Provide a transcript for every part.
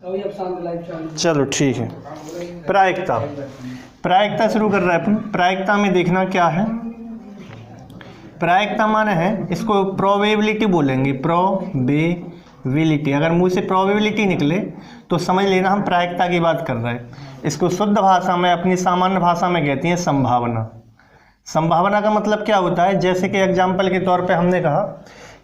चलो ठीक है। प्रायिकता, प्रायिकता शुरू कर रहा है अपन। प्रायिकता में देखना क्या है, प्रायिकता माने है, इसको प्रोबेबिलिटी बोलेंगे, प्रोबेबिलिटी। अगर मुंह से प्रोबेबिलिटी निकले तो समझ लेना हम प्रायिकता की बात कर रहे हैं। इसको शुद्ध भाषा में, अपनी सामान्य भाषा में कहते हैं संभावना। संभावना का मतलब क्या होता है, जैसे कि एग्जाम्पल के तौर पे हमने कहा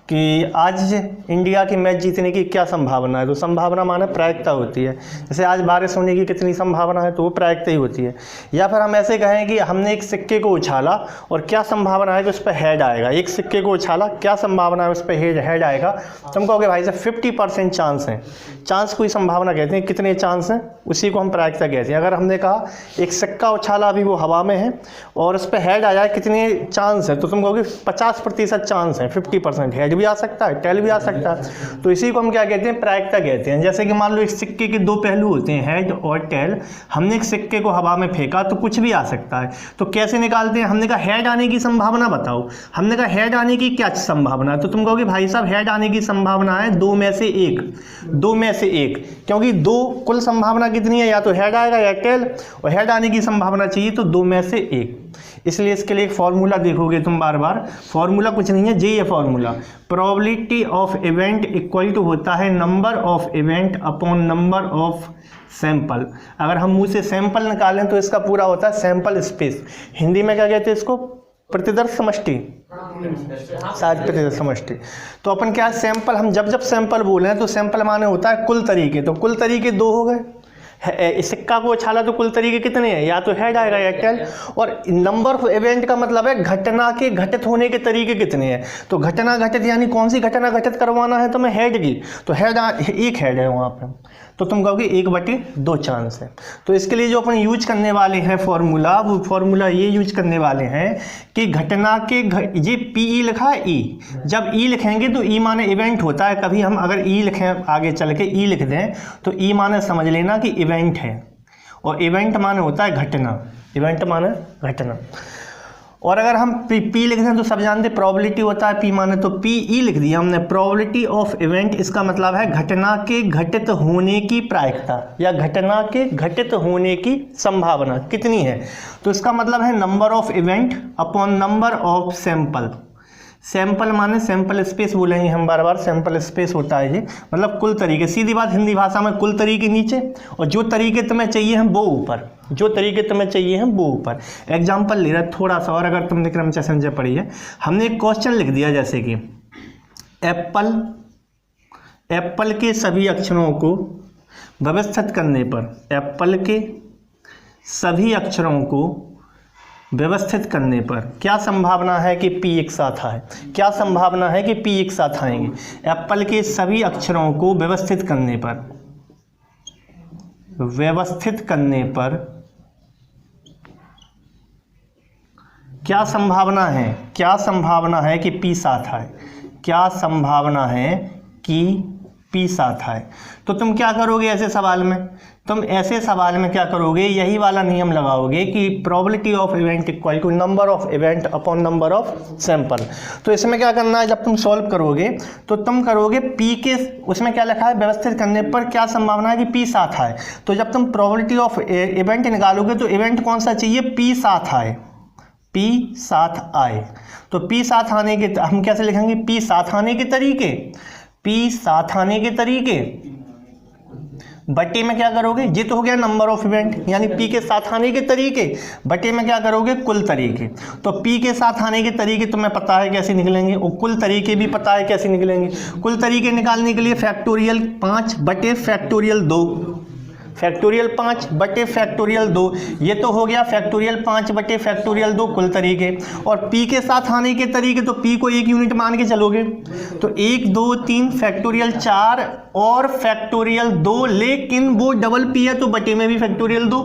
कि आज इंडिया की मैच जीतने की क्या संभावना है, तो संभावना माने प्रायिकता होती है। जैसे आज बारिश होने की कितनी संभावना है, तो वो प्रायिकता ही होती है। या फिर हम ऐसे कहें कि हमने एक सिक्के को उछाला और क्या संभावना है कि उस पर हेड आएगा। एक सिक्के को उछाला, क्या संभावना है उस पर हेड आएगा, तुम कहोगे भाई साहब 50% चांस है। चांस को ही संभावना कहते हैं, कितने चांस हैं, उसी को हम प्रायिकता कहते हैं। अगर हमने कहा एक सिक्का उछाला, अभी वो हवा में है और उस पर हेड आ जाए, कितने चांस है, तो तुम कहोगे 50% चांस है, 50%। हेड भी आ सकता है, टेल भी आ सकता है, तो इसी को हम क्या कहते हैं, प्रायिकता कहते हैं। जैसे कि मान लो एक सिक्के के दो पहलू होते हैं, हेड और टेल। हमने एक सिक्के को हवा में फेंका तो कुछ भी आ सकता है, तो कैसे निकालते हैं, हमने कहा हेड आने की संभावना बताओ। हमने कहा हेड आने की क्या संभावना है, तो तुम कहोगे भाई साहब हेड आने की संभावना है 2 में से 1, 2 में से 1, क्योंकि 2 कुल संभावना कितनी है, या तो हेड आएगा या टेल, और हेड आने की संभावना चाहिए तो 2 में से 1। इसलिए इसके लिए एक फॉर्मूला देखोगे तुम बार बार, फॉर्मूला कुछ नहीं है, ये formula, probability of event equal to होता है number of event upon number of sample. अगर हम मुंह से सैंपल निकालें तो इसका पूरा होता है सैंपल स्पेस। हिंदी में क्या कहते हैं इसको, प्रतिदर्श समष्टि, शायद प्रतिदर्श समष्टि। तो अपन क्या सैंपल, हम जब जब सैंपल बोले तो सैंपल माने होता है कुल तरीके, तो कुल तरीके 2 हो गए। सिक्का को उछाला तो कुल तरीके कितने हैं, या तो हेड आएगा या टेल। और नंबर ऑफ इवेंट का मतलब है घटना के घटित होने के तरीके कितने हैं। तो घटना घटित यानी कौन सी घटना घटित करवाना है तुम्हें, हेड की, तो हेड एक हेड है वहाँ पे, तो तुम कहोगे 1/2 चांस है। तो इसके लिए जो अपन यूज करने वाले हैं फॉर्मूला, वो फॉर्मूला ये यूज करने वाले हैं कि घटना के ये PE लिखा है E, जब E लिखेंगे तो E माने इवेंट होता है। कभी हम अगर E लिखें आगे चल के E लिख दें तो E माने समझ लेना कि इवेंट है, और इवेंट माने होता है घटना, इवेंट माने घटना। और अगर हम P लिख दें तो सब जानते प्रोबेबिलिटी होता है P माने, तो PE लिख दिया हमने, प्रोबेबिलिटी ऑफ इवेंट। इसका मतलब है घटना के घटित होने की प्रायिकता, या घटना के घटित होने की संभावना कितनी है। तो इसका मतलब है number of event upon number of sample. Sample माने सैंपल स्पेस बोलेंगे हम बार बार, सैंपल स्पेस होता है ये, मतलब कुल तरीके। सीधी बात हिंदी भाषा में, कुल तरीके नीचे और जो तरीके तुम्हें चाहिए हैं वो ऊपर, जो तरीके तुम्हें चाहिए हैं वो ऊपर। एग्जाम्पल ले रहा है थोड़ा सा और, अगर तुमने क्रमशः समझे पढ़ी है। हमने एक क्वेश्चन लिख दिया जैसे कि एप्पल, एप्पल के सभी अक्षरों को व्यवस्थित करने पर, एप्पल के सभी अक्षरों को व्यवस्थित करने पर क्या संभावना है कि P एक साथ आए, क्या संभावना है कि P एक साथ आएंगे। एप्पल के सभी अक्षरों को व्यवस्थित करने पर, व्यवस्थित करने पर क्या संभावना है, क्या संभावना है कि P साथ आए, क्या संभावना है कि P साथ आए। तो तुम क्या करोगे ऐसे सवाल में, तुम ऐसे सवाल में क्या करोगे, यही वाला नियम लगाओगे कि probability of event equal to number of event upon number of sample. तो इसमें क्या करना है, जब तुम सॉल्व करोगे तो तुम करोगे P के, उसमें क्या लिखा है, व्यवस्थित करने पर क्या संभावना है कि P साथ आए। तो जब तुम प्रोबेबिलिटी ऑफ इवेंट निकालोगे तो इवेंट कौन सा चाहिए, P साथ आए, P साथ आए। तो P साथ आने के हम कैसे लिखेंगे, P साथ आने के तरीके, P साथ आने के तरीके बटे में क्या करोगे, ये तो हो गया नंबर ऑफ इवेंट यानी P के साथ आने के तरीके, बटे में क्या करोगे, कुल तरीके। तो P के साथ आने के तरीके तुम्हें पता है कैसे निकलेंगे, और कुल तरीके भी पता है कैसे निकलेंगे। कुल तरीके निकालने के लिए फैक्टोरियल 5 बटे फैक्टोरियल 2, फैक्टोरियल 5 बटे फैक्टोरियल 2, ये तो हो गया फैक्टोरियल 5 बटे फैक्टोरियल 2 कुल तरीके। और P के साथ आने के तरीके, तो P को 1 यूनिट मान के चलोगे तो 1 2 3 फैक्टोरियल 4 और फैक्टोरियल 2, लेकिन वो डबल P है तो बटे में भी फैक्टोरियल 2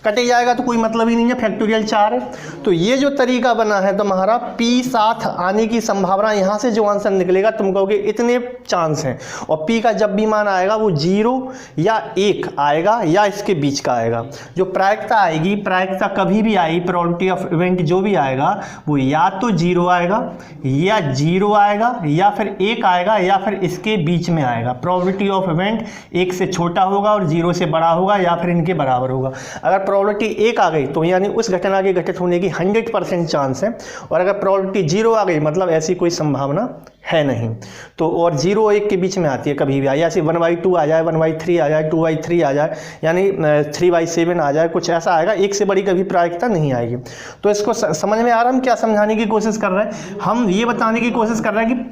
कटे जाएगा, तो कोई मतलब ही नहीं है, फैक्टोरियल 4 है। तो ये जो तरीका बना है तुम्हारा P साथ आने की संभावना, यहाँ से जो आंसर निकलेगा तुम कहोगे इतने चांस हैं, और P का जब भी मान आएगा वो 0 या 1 आएगा या इसके बीच का आएगा। जो प्रायिकता आएगी, प्रायिकता कभी भी आई, प्रोबेबिलिटी ऑफ इवेंट जो भी आएगा वो या तो 0 आएगा या 0 आएगा या फिर 1 आएगा या फिर इसके बीच में आएगा। प्रोबेबिलिटी ऑफ इवेंट 1 से छोटा होगा और 0 से बड़ा होगा या फिर इनके बराबर होगा। अगर प्रोबेबिलिटी 1 आ गई तो यानी उस घटना के घटित होने की 100% चांस है, और अगर प्रोबेबिलिटी 0 आ गई मतलब ऐसी कोई संभावना है नहीं। तो और 0 और 1 के बीच में आती है कभी भी, या ऐसे 1/2 आ जाए, 1/3 आ जाए, 2/3 आ जाए, यानी 3/7 आ जाए, कुछ ऐसा आएगा। 1 से बड़ी कभी प्रायिकता नहीं आएगी। तो इसको समझ में आ रहा है हम क्या समझाने की कोशिश कर रहे हैं? हम ये बताने की कोशिश कर रहे हैं कि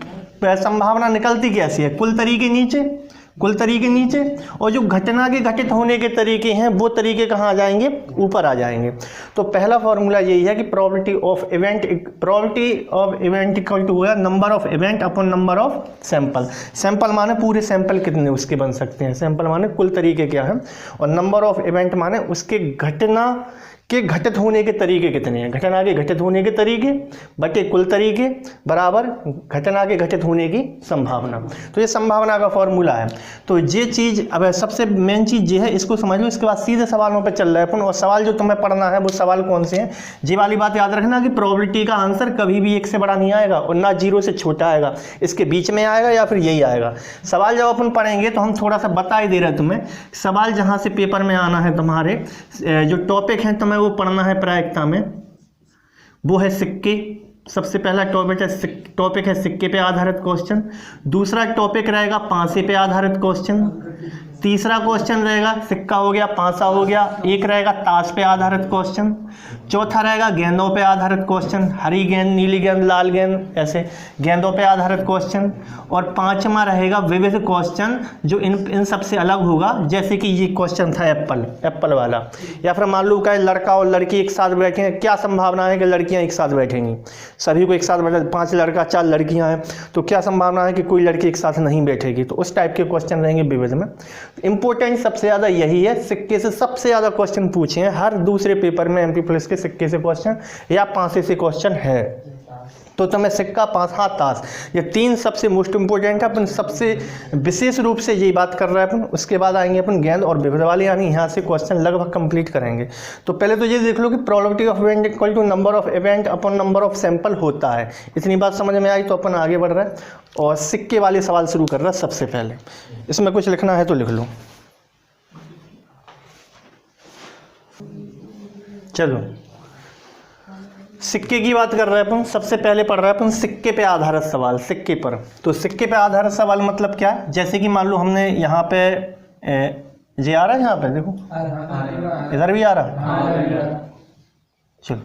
संभावना निकलती कैसी है। कुल तरीके नीचे, और जो घटना के घटित होने के तरीके हैं वो तरीके कहाँ आ जाएंगे? ऊपर आ जाएंगे। तो पहला फॉर्मूला यही है कि probability of event equal to होगा number of event upon number of sample. Sample माने पूरे सैंपल कितने उसके बन सकते हैं, सैंपल माने कुल तरीके क्या हैं, और नंबर ऑफ इवेंट माने उसके घटना के घटित होने के तरीके कितने हैं। घटना के घटित होने के तरीके बटे कुल तरीके बराबर घटना के घटित होने की संभावना। तो ये संभावना का फॉर्मूला है। तो ये चीज़ अब सबसे मेन चीज़ ये है, इसको समझ लो। इसके बाद सीधे सवालों पर चल रहे हैं अपन, और सवाल जो तुम्हें पढ़ना है वो सवाल कौन से हैं। ये वाली बात याद रखना कि प्रोबेबिलिटी का आंसर कभी भी 1 से बड़ा नहीं आएगा और ना 0 से छोटा आएगा, इसके बीच में आएगा या फिर यही आएगा। सवाल जब अपन पढ़ेंगे तो हम थोड़ा सा बता ही दे रहे हैं तुम्हें। सवाल जहाँ से पेपर में आना है, तुम्हारे जो टॉपिक हैं तुम्हें वो पढ़ना है प्रायिकता में, वो है सिक्के। सबसे पहला टॉपिक है सिक्के पे आधारित क्वेश्चन। दूसरा टॉपिक रहेगा पांसे पे आधारित क्वेश्चन। तीसरा क्वेश्चन रहेगा, सिक्का हो गया, पांसा हो गया, एक रहेगा ताश पे आधारित क्वेश्चन। चौथा रहेगा गेंदों पे आधारित क्वेश्चन, हरी गेंद, नीली गेंद, लाल गेंद, ऐसे गेंदों पे आधारित क्वेश्चन। और पांचवा रहेगा विविध क्वेश्चन, जो इन सबसे अलग होगा। जैसे कि ये क्वेश्चन था एप्पल वाला, या फिर मान लो का लड़का और लड़की एक साथ बैठे, क्या संभावना है कि लड़कियां एक साथ बैठेंगी, सभी को एक साथ बैठे, 5 लड़का 4 लड़कियां हैं, तो क्या संभावना है कि कोई लड़की एक साथ नहीं बैठेगी। तो उस टाइप के क्वेश्चन रहेंगे विविध में। इंपॉर्टेंट सबसे ज़्यादा यही है, सिक्के से सबसे ज़्यादा क्वेश्चन पूछे हैं हर दूसरे पेपर में MP प्लस के सिक्के से क्वेश्चन या पांसे से क्वेश्चन है। तो तुम्हें सिक्का, पांसा, ताश, ये 3 सबसे मोस्ट इंपॉर्टेंट है। अपन सबसे विशेष रूप से यही बात कर रहे हैं अपन। उसके बाद आएंगे अपन गेंद और विविध वाले, यानी यहाँ से क्वेश्चन लगभग कंप्लीट करेंगे। तो पहले तो ये देख लो कि probability of event equal to number of event upon number of sample होता है। इतनी बात समझ में आई तो अपन आगे बढ़ रहे हैं और सिक्के वाले सवाल शुरू कर रहे हैं। सबसे पहले इसमें कुछ लिखना है तो लिख लो। चलो, सिक्के की बात कर रहे हैं अपन। सबसे पहले पढ़ रहे हैं अपन सिक्के पे आधारित सवाल, सिक्के पर। तो सिक्के पे आधारित सवाल मतलब क्या है? जैसे कि मान लो हमने यहाँ पे ये आ रहा है, यहाँ पे देखो, इधर भी आ रहा। चलो,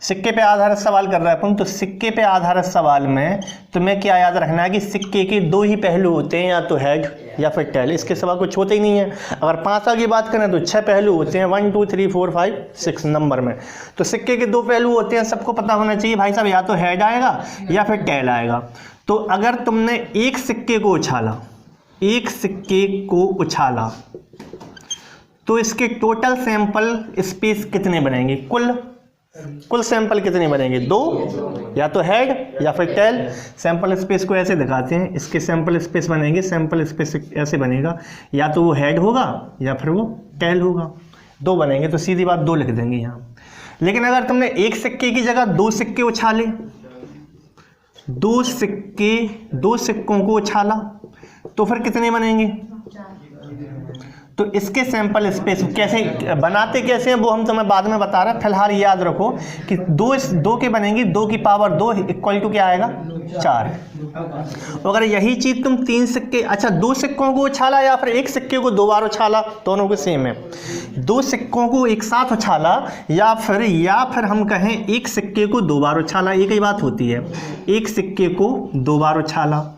सिक्के पे आधारित सवाल कर रहे हैं अपन। तो सिक्के पे आधारित सवाल में तुम्हें क्या याद रखना है कि सिक्के के 2 ही पहलू होते हैं, या तो हेड या फिर टेल, इसके सिवा कुछ होते ही नहीं है। अगर पांसा की बात करें तो 6 पहलू होते हैं, 1 2 3 4 5 6 नंबर में। तो सिक्के के 2 पहलू होते हैं, सबको पता होना चाहिए भाई साहब, या तो हेड आएगा या फिर टेल आएगा। तो अगर तुमने एक सिक्के को उछाला तो इसके टोटल सैंपल स्पेस कितने बनेंगे? कुल सैंपल कितने बनेंगे? 2, या तो हेड या फिर टेल। सैंपल स्पेस को ऐसे दिखाते हैं, इसके सैंपल स्पेस बनेंगे, सैंपल स्पेस ऐसे बनेगा, या तो वो हेड होगा या फिर वो टेल होगा। 2 बनेंगे, तो सीधी बात 2 लिख देंगे यहाँ। लेकिन अगर तुमने एक सिक्के की जगह 2 सिक्के उछाले, 2 सिक्कों को उछाला, तो फिर कितने बनेंगे? तो इसके सैंपल स्पेस कैसे बनाते कैसे हैं वो हम तुम्हें बाद में बता रहे हैं। फिलहाल याद रखो कि 2 के बनेंगे, 2 की पावर 2 इक्वल टू क्या आएगा? 4। अगर यही चीज तुम 3 सिक्के, अच्छा 2 सिक्कों को उछाला या फिर एक सिक्के को 2 बार उछाला, दोनों के सेम है। 2 सिक्कों को एक साथ उछाला या फिर हम कहें एक सिक्के को 2 बार उछाला, एक ही बात होती है। एक सिक्के को 2 बार उछाला,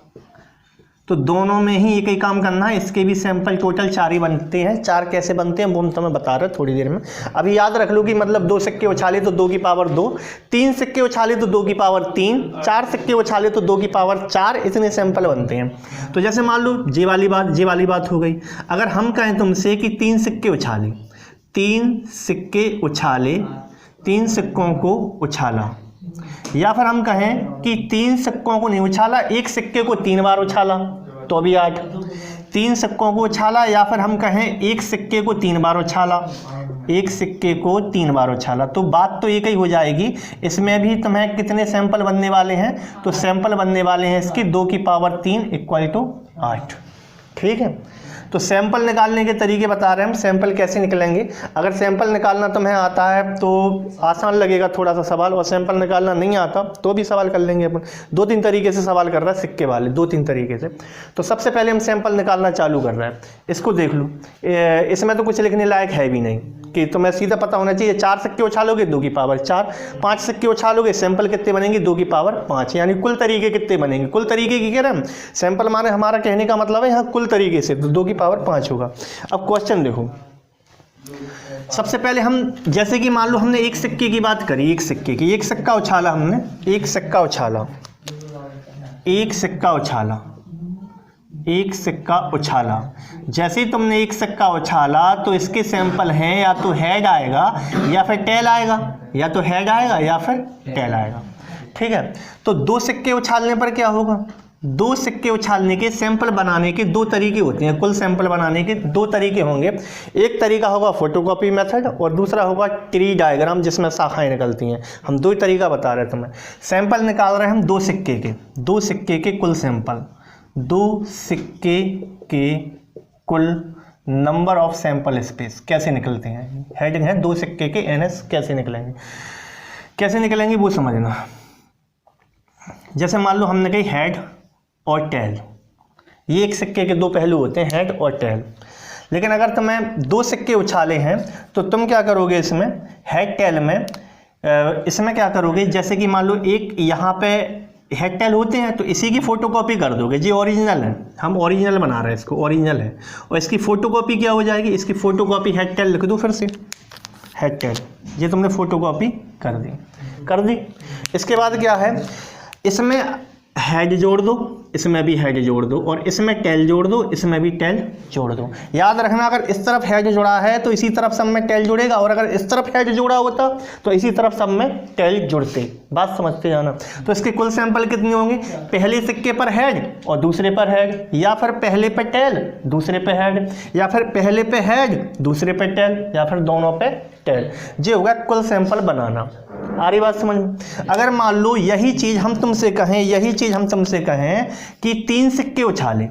तो दोनों में ही एक ही काम करना है। इसके भी सैंपल टोटल 4 ही बनते हैं। 4 कैसे बनते हैं वो हम तुम्हें बता रहे हैं थोड़ी देर में। अभी याद रख लो कि मतलब 2 सिक्के उछाले तो 2 की पावर 2, 3 सिक्के उछाले तो 2 की पावर 3, 4 सिक्के उछाले तो 2 की पावर 4, इतने सैंपल बनते हैं। तो जैसे मान लो ये वाली बात हो गई। अगर हम कहें तुमसे कि 3 सिक्के उछाले, 3 सिक्कों को उछाला, या फिर हम कहें कि 3 सिक्कों को नहीं उछाला, एक सिक्के को 3 बार उछाला, तो भी 8। 3 सिक्कों को उछाला, या फिर हम कहें एक सिक्के को 3 बार उछाला, एक सिक्के को 3 बार उछाला। तो बात तो एक ही हो जाएगी। इसमें भी तुम्हें कितने सैंपल बनने वाले हैं, तो सैंपल बनने वाले हैं इसकी 2 की पावर 3 इक्वल टू 8। ठीक है, तो सैंपल निकालने के तरीके बता रहे हैं हम, सैंपल कैसे निकलेंगे। अगर सैंपल निकालना तुम्हें आता है तो आसान लगेगा थोड़ा सा सवाल, और सैंपल निकालना नहीं आता तो भी सवाल कर लेंगे अपन। 2-3 तरीके से सवाल कर रहा है सिक्के वाले, 2-3 तरीके से। तो सबसे पहले हम सैंपल निकालना चालू कर रहे हैं। इसको देख लो, इसमें तो कुछ लिखने लायक है भी नहीं कि तुम्हें सीधा पता होना चाहिए। 4 सिक्के उछालोगे 2 की पावर 4, 5 सिक्के उछालोगे सैंपल कितने बनेंगे 2 की पावर 5, यानी कुल तरीके कितने बनेंगे। कुल तरीके की कह रहे हैं हम, सैंपल माने हमारा कहने का मतलब है यहाँ कुल तरीके से, तो 2 की पावर 5 होगा। अब क्वेश्चन देखो, सबसे पहले हम जैसे कि मान लो हमने एक सिक्के की बात करी, एक सिक्के की, एक सिक्का उछाला हमने, एक सिक्का उछाला, एक सिक्का उछाला, एक सिक्का उछाला। जैसे ही तुमने एक सिक्का उछाला तो इसके सैंपल हैं या तो हेड आएगा या फिर टेल आएगा, या तो हेड आएगा या फिर टेल आएगा। ठीक है, तो 2 सिक्के उछालने पर क्या होगा, 2 सिक्के उछालने के सैंपल बनाने के 2 तरीके होते हैं। कुल सैंपल बनाने के 2 तरीके होंगे। एक तरीका होगा फोटोकॉपी मेथड और दूसरा होगा ट्री डायग्राम जिसमें शाखाएं निकलती हैं। हम 2 ही तरीका बता रहे थे तुम्हें। सैंपल निकाल रहे हैं हम 2 सिक्के के, 2 सिक्के के कुल सैंपल, 2 सिक्के के कुल नंबर ऑफ सैंपल स्पेस कैसे निकलते हैं। हेडिंग है 2 सिक्के के NS कैसे निकलेंगे, कैसे निकलेंगे वो समझना। जैसे मान लो हमने कही हेड और टेल, ये एक सिक्के के 2 पहलू होते हैं, हेड और टेल। लेकिन अगर तुम्हें 2 सिक्के उछाले हैं तो तुम क्या करोगे इसमें, हेड टेल में, इसमें क्या करोगे, जैसे कि मान लो एक यहाँ पे हेड टेल होते हैं तो इसी की फोटोकॉपी कर दोगे। जी ओरिजिनल है, हम ओरिजिनल बना रहे हैं इसको, ओरिजिनल है, और इसकी फोटोकॉपी क्या हो जाएगी, इसकी फोटोकॉपी हेड टेल लिख दो फिर से, हेड टेल, ये तुमने फोटोकॉपी कर दी। इसके बाद क्या है, इसमें हेड जोड़ दो, इसमें भी हेड जोड़ दो, और इसमें टेल जोड़ दो, इसमें भी टेल जोड़ दो। याद रखना, अगर इस तरफ हेड जोड़ा है तो इसी तरफ सब में टेल जुड़ेगा, और अगर इस तरफ हेड जोड़ा होता तो इसी तरफ सब में टेल जुड़ते। बात समझते जाना। तो इसके कुल सैंपल कितने होंगे, पहले सिक्के पर हेड और दूसरे पर हेड, या फिर पहले पे टेल दूसरे पे हेड, या फिर पहले पे हेड दूसरे पे टेल, या फिर दोनों पे टेल। ये होगा कुल सैंपल बनाना। आ रही बात समझ में। अगर मान लो यही चीज हम तुमसे कहें कि 3 सिक्के उछाले,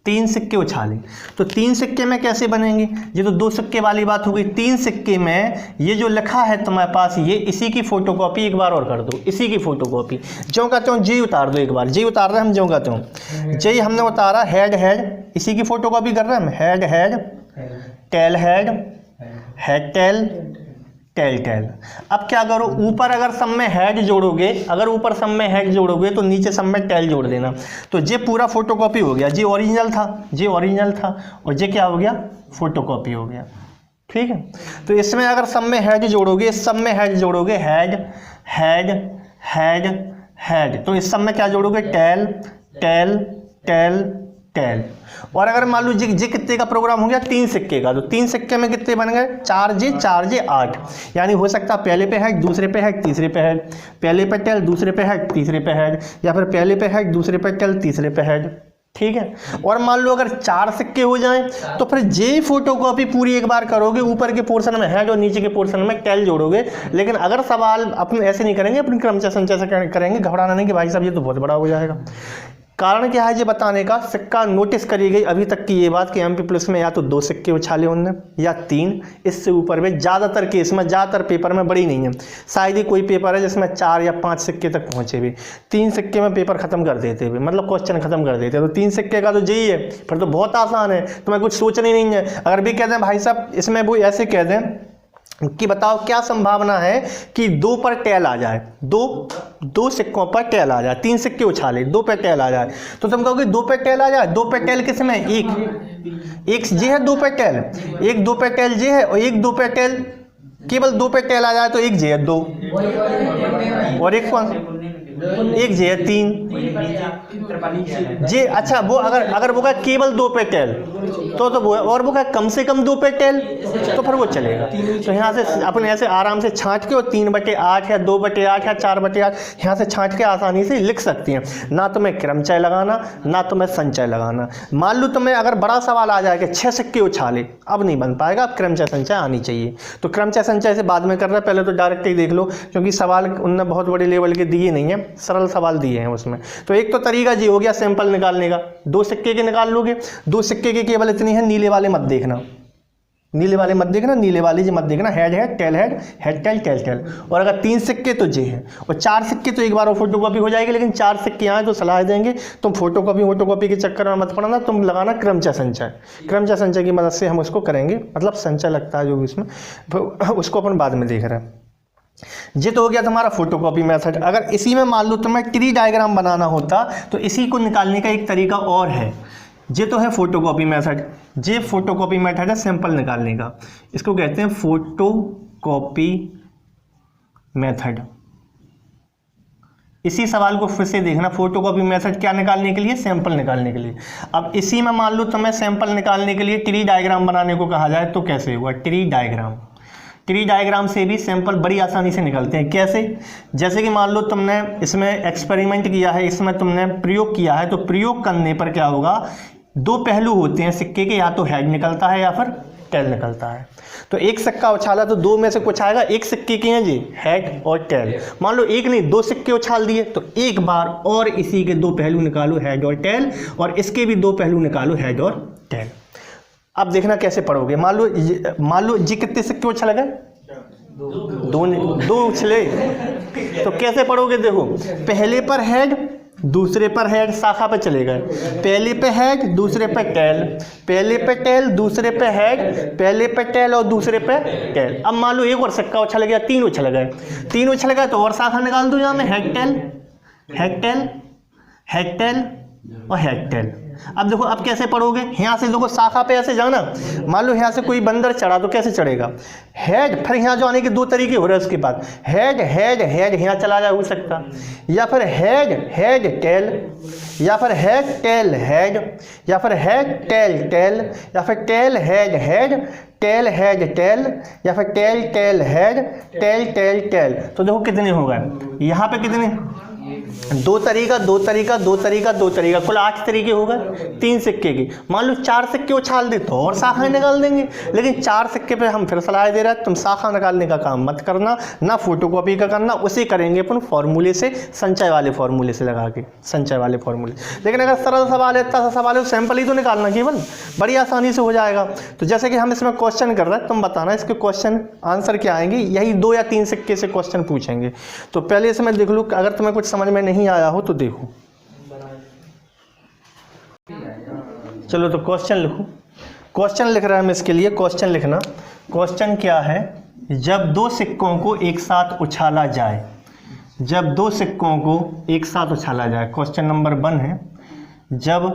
3 सिक्के उछाले, तो 3 सिक्के में कैसे बनेंगे, ये तो 2 सिक्के वाली बात हो गई। 3 सिक्के में ये जो लिखा है तुम्हारे पास, ये इसी की फोटोकॉपी एक बार और कर दो, इसी की फोटोकॉपी। जो कहते हो जी उतार दो, एक बार जी उतार रहे हैं हम, जो कहते हो जी हमने उतारा, हेड हेड, इसी की फोटोकॉपी कर रहे हैं हम, head head, tail head, head tail, tail tail. अब क्या करो, ऊपर अगर सब में हेड जोड़ोगे, अगर ऊपर सब में हेड जोड़ोगे तो नीचे सब में टेल जोड़ देना। तो ये पूरा फोटोकॉपी हो गया, ये ओरिजिनल था, ये ओरिजिनल था, और ये क्या हो गया, फोटोकॉपी हो गया। ठीक है, तो इसमें अगर सब में हेड जोड़ोगे, सब में हेड जोड़ोगे, हेड हेड हेड हेड, तो इस सब में क्या जोड़ोगे, टेल टेल टेल टेल। और अगर मान लो जी कितने का प्रोग्राम हो गया, 3 सिक्के का, तो 3 सिक्के में कितने बन गए, 4J 8, यानी हो सकता है पहले पे हेड दूसरे पे हेड तीसरे पे हेड, पहले पे टेल दूसरे पे हेड तीसरे पे हेड, या फिर पहले पे हेड दूसरे पे टेल तीसरे पे हेड। ठीक है, और मान लो अगर 4 सिक्के हो जाएं तो फिर जे फोटोकॉपी पूरी एक बार करोगे, ऊपर के पोर्शन में हेड और नीचे के पोर्शन में टेल जोड़ोगे। लेकिन अगर सवाल अपने ऐसे नहीं करेंगे, अपने क्रमचय संचय से करेंगे, घबराना नहीं कि भाई साहब ये तो बहुत बड़ा हो जाएगा। कारण क्या है ये बताने का, सिक्का नोटिस करी गई अभी तक की ये बात कि MP प्लस में या तो 2 सिक्के उछाले उनने या 3, इससे ऊपर में ज़्यादातर केस में, ज़्यादातर पेपर में बड़ी नहीं है। शायद ही कोई पेपर है जिसमें 4 या 5 सिक्के तक पहुँचे भी, 3 सिक्के में पेपर खत्म कर देते भी, मतलब क्वेश्चन खत्म कर देते। तो 3 सिक्के का तो यही है, फिर तो बहुत आसान है, तुम्हें कुछ सोचना ही नहीं है। अगर भी कहते हैं भाई साहब इसमें वो ऐसे कह दें कि बताओ क्या संभावना है कि 2 पर टेल आ जाए, 2 सिक्कों पर टेल आ जाए, 3 सिक्के उछाले 2 पर टेल आ जाए, तो तुम कहोगे 2 पर टेल आ जाए। 2 पर टेल किस में, एक जे है 2 पर टेल, एक 2 पर टेल जे है, और एक 2 पर टेल, केवल 2 पर टेल आ जाए तो एक जे है 2, और एक कौन, एक जे है 3 जे। अच्छा वो अगर वो कहे केवल 2 पे टेल तो वो है, और वो कहे कम से कम 2 पे टेल तो फिर वो चलेगा। तो यहाँ से अपन ऐसे आराम से छांट के और 3/8 या 2/8 या 4/8 यहाँ से छांट के आसानी से लिख सकती हैं। ना तुम्हें क्रमचय लगाना ना तुम्हें संचय लगाना। मान लो तुम्हें अगर बड़ा सवाल आ जाए कि 6 सिक्के उछाले, अब नहीं बन पाएगा, अब क्रमचय संचय आनी चाहिए। तो क्रमचय संचय से बाद में कर रहा है, पहले तो डायरेक्ट ही देख लो, क्योंकि सवाल उनने बहुत बड़े लेवल के दिए नहीं है, सरल सवाल दिए हैं उसमें। तो एक तो तरीका जी हो गया सैंपल निकालने का, 2 सिक्के के निकाल लोगे। 2 सिक्के के केवल इतनी है, नीले वाले मत देखना, नीले वाले मत देखना, नीले वाले जी मत देखना, head head tail head, head tail tail tail. और अगर 3 सिक्के तो जे हैं, और 4 सिक्के तो एक बार फोटो कॉपी हो जाएगी, लेकिन 4 सिक्के आए तो सलाह देंगे तुम फोटो कॉपी के चक्कर में मत पड़ना, तुम लगाना क्रमचय संचय। क्रमचय संचय की मदद से हम उसको करेंगे, मतलब संचय लगता है जो भी इसमें, उसको अपन बाद में देख रहे हैं। ये तो हो गया तुम्हारा फोटोकॉपी मेथड। अगर इसी में मान लो तुम्हें ट्री डायग्राम बनाना होता तो इसी को निकालने का एक तरीका और है। ये तो है फोटोकॉपी मेथड, ये फोटोकॉपी मेथड है सैंपल निकालने का, इसको कहते हैं फोटोकॉपी मेथड। इसी सवाल को फिर से देखना, फोटोकॉपी मेथड क्या निकालने के लिए, सैंपल निकालने के लिए। अब इसी में मान लो तुम्हें सैंपल निकालने के लिए ट्री डायग्राम बनाने को कहा जाए तो कैसे होगा, ट्री डायग्राम। ट्री डायग्राम से भी सैंपल बड़ी आसानी से निकलते हैं। कैसे, जैसे कि मान लो तुमने इसमें एक्सपेरिमेंट किया है, इसमें तुमने प्रयोग किया है, तो प्रयोग करने पर क्या होगा, 2 पहलू होते हैं सिक्के के, या तो हेड निकलता है या फिर टेल निकलता है। तो एक सिक्का उछाला तो 2 में से कुछ आएगा, एक सिक्के के हैं जी हेड और टेल। मान लो एक नहीं 2 सिक्के उछाल दिए तो एक बार और इसी के 2 पहलू निकालो, हेड और टेल, और इसके भी 2 पहलू निकालो, हेड और टेल। अब देखना कैसे पढ़ोगे। मान लो जी कितने सिक्के उछल गए, 2 उछले, तो कैसे पढ़ोगे, देखो पहले पर हेड दूसरे पर हेड, शाखा पे चले गए, पहले पे हेड दूसरे पे टेल, पहले पे टेल दूसरे पे हेड, पहले पे टेल और दूसरे पे टेल। अब मान लो एक और सिक्का उछल गया, 3 उछल गए, 3 उछल गए तो और शाखा निकाल दो, यहाँ में head tail, head tail, head tell और हेड टेल। अब देखो अब कैसे पढ़ोगे, यहाँ से देखो शाखा पे ऐसे जाना, मान लो यहाँ से कोई बंदर चढ़ा तो कैसे चढ़ेगा, हेड, फिर यहाँ जो आने के 2 तरीके हो रहे हैं उसके बाद, हेड हेड हेड यहाँ चला जा हो सकता, या फिर हेड हेड टेल, या फिर हेड टेल हेड, या फिर हेड टेल टेल, या फिर tail head head, tail head tail, या फिर tail tail head, tail tail tail. तो देखो कितने हो गए, यहाँ पे कितने, 2 तरीका 2 तरीका 2 तरीका 2 तरीका, कुल 8 तरीके हो गए 3 सिक्के के। मान लो 4 सिक्के उछाल दे तो और शाखाएं निकाल देंगे, लेकिन 4 सिक्के पे हम फिर सलाह दे रहे हैं तुम शाखा निकालने का काम मत करना, ना फोटोकॉपी का करना, उसे करेंगे अपन फॉर्मूले से, संचय वाले फॉर्मूले से लगा के, संचय वाले फॉर्मूले। लेकिन अगर सरल सवाल है, इतना सा सवाल है, सैंपल ही तो निकालना केवल, बड़ी आसानी से हो जाएगा। तो जैसे कि हम इसमें क्वेश्चन कर रहे हैं, तुम बताना इसके क्वेश्चन आंसर क्या आएंगे, यही 2 या 3 सिक्के से क्वेश्चन पूछेंगे। तो पहले इसमें देख लो, अगर तुम्हें कुछ समझ में नहीं आया हो तो देखो। चलो तो क्वेश्चन लिखो, क्वेश्चन लिख रहा है मैं इसके लिए, क्वेश्चन लिखना। क्वेश्चन क्या है, जब 2 सिक्कों को एक साथ उछाला जाए, जब 2 सिक्कों को एक साथ उछाला जाए, क्वेश्चन नंबर 1 है, जब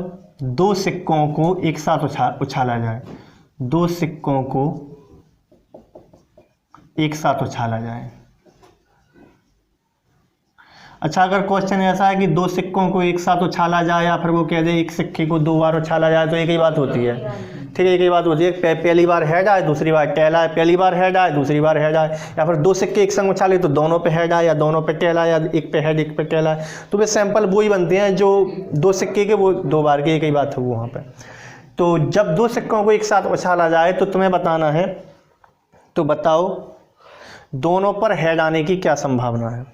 2 सिक्कों को एक साथ उछाला जाए, 2 सिक्कों को एक साथ उछाला जाए। अच्छा, अगर क्वेश्चन ऐसा है कि 2 सिक्कों को एक साथ उछाला जाए, या फिर वो कह दे एक सिक्के को 2 बार उछाला जाए, तो एक ही बात होती है, ठीक है, एक ही बात होती है। पहली बार हेड आए, दूसरी बार टेल आए, पहली बार हेड आए, दूसरी बार हेड आए, या फिर 2 सिक्के एक संग उछाले तो दोनों पे हेड आए, या दोनों पे टेल आए, या एक पे हेड एक पे टेल आए। तो वे सैंपल वो ही बनते हैं जो 2 सिक्के के, वो 2 बार के, एक ही बात है वहाँ पर। तो जब 2 सिक्कों को एक साथ उछाला जाए तो तुम्हें बताना है, तो बताओ दोनों पर हेड आने की क्या संभावना है,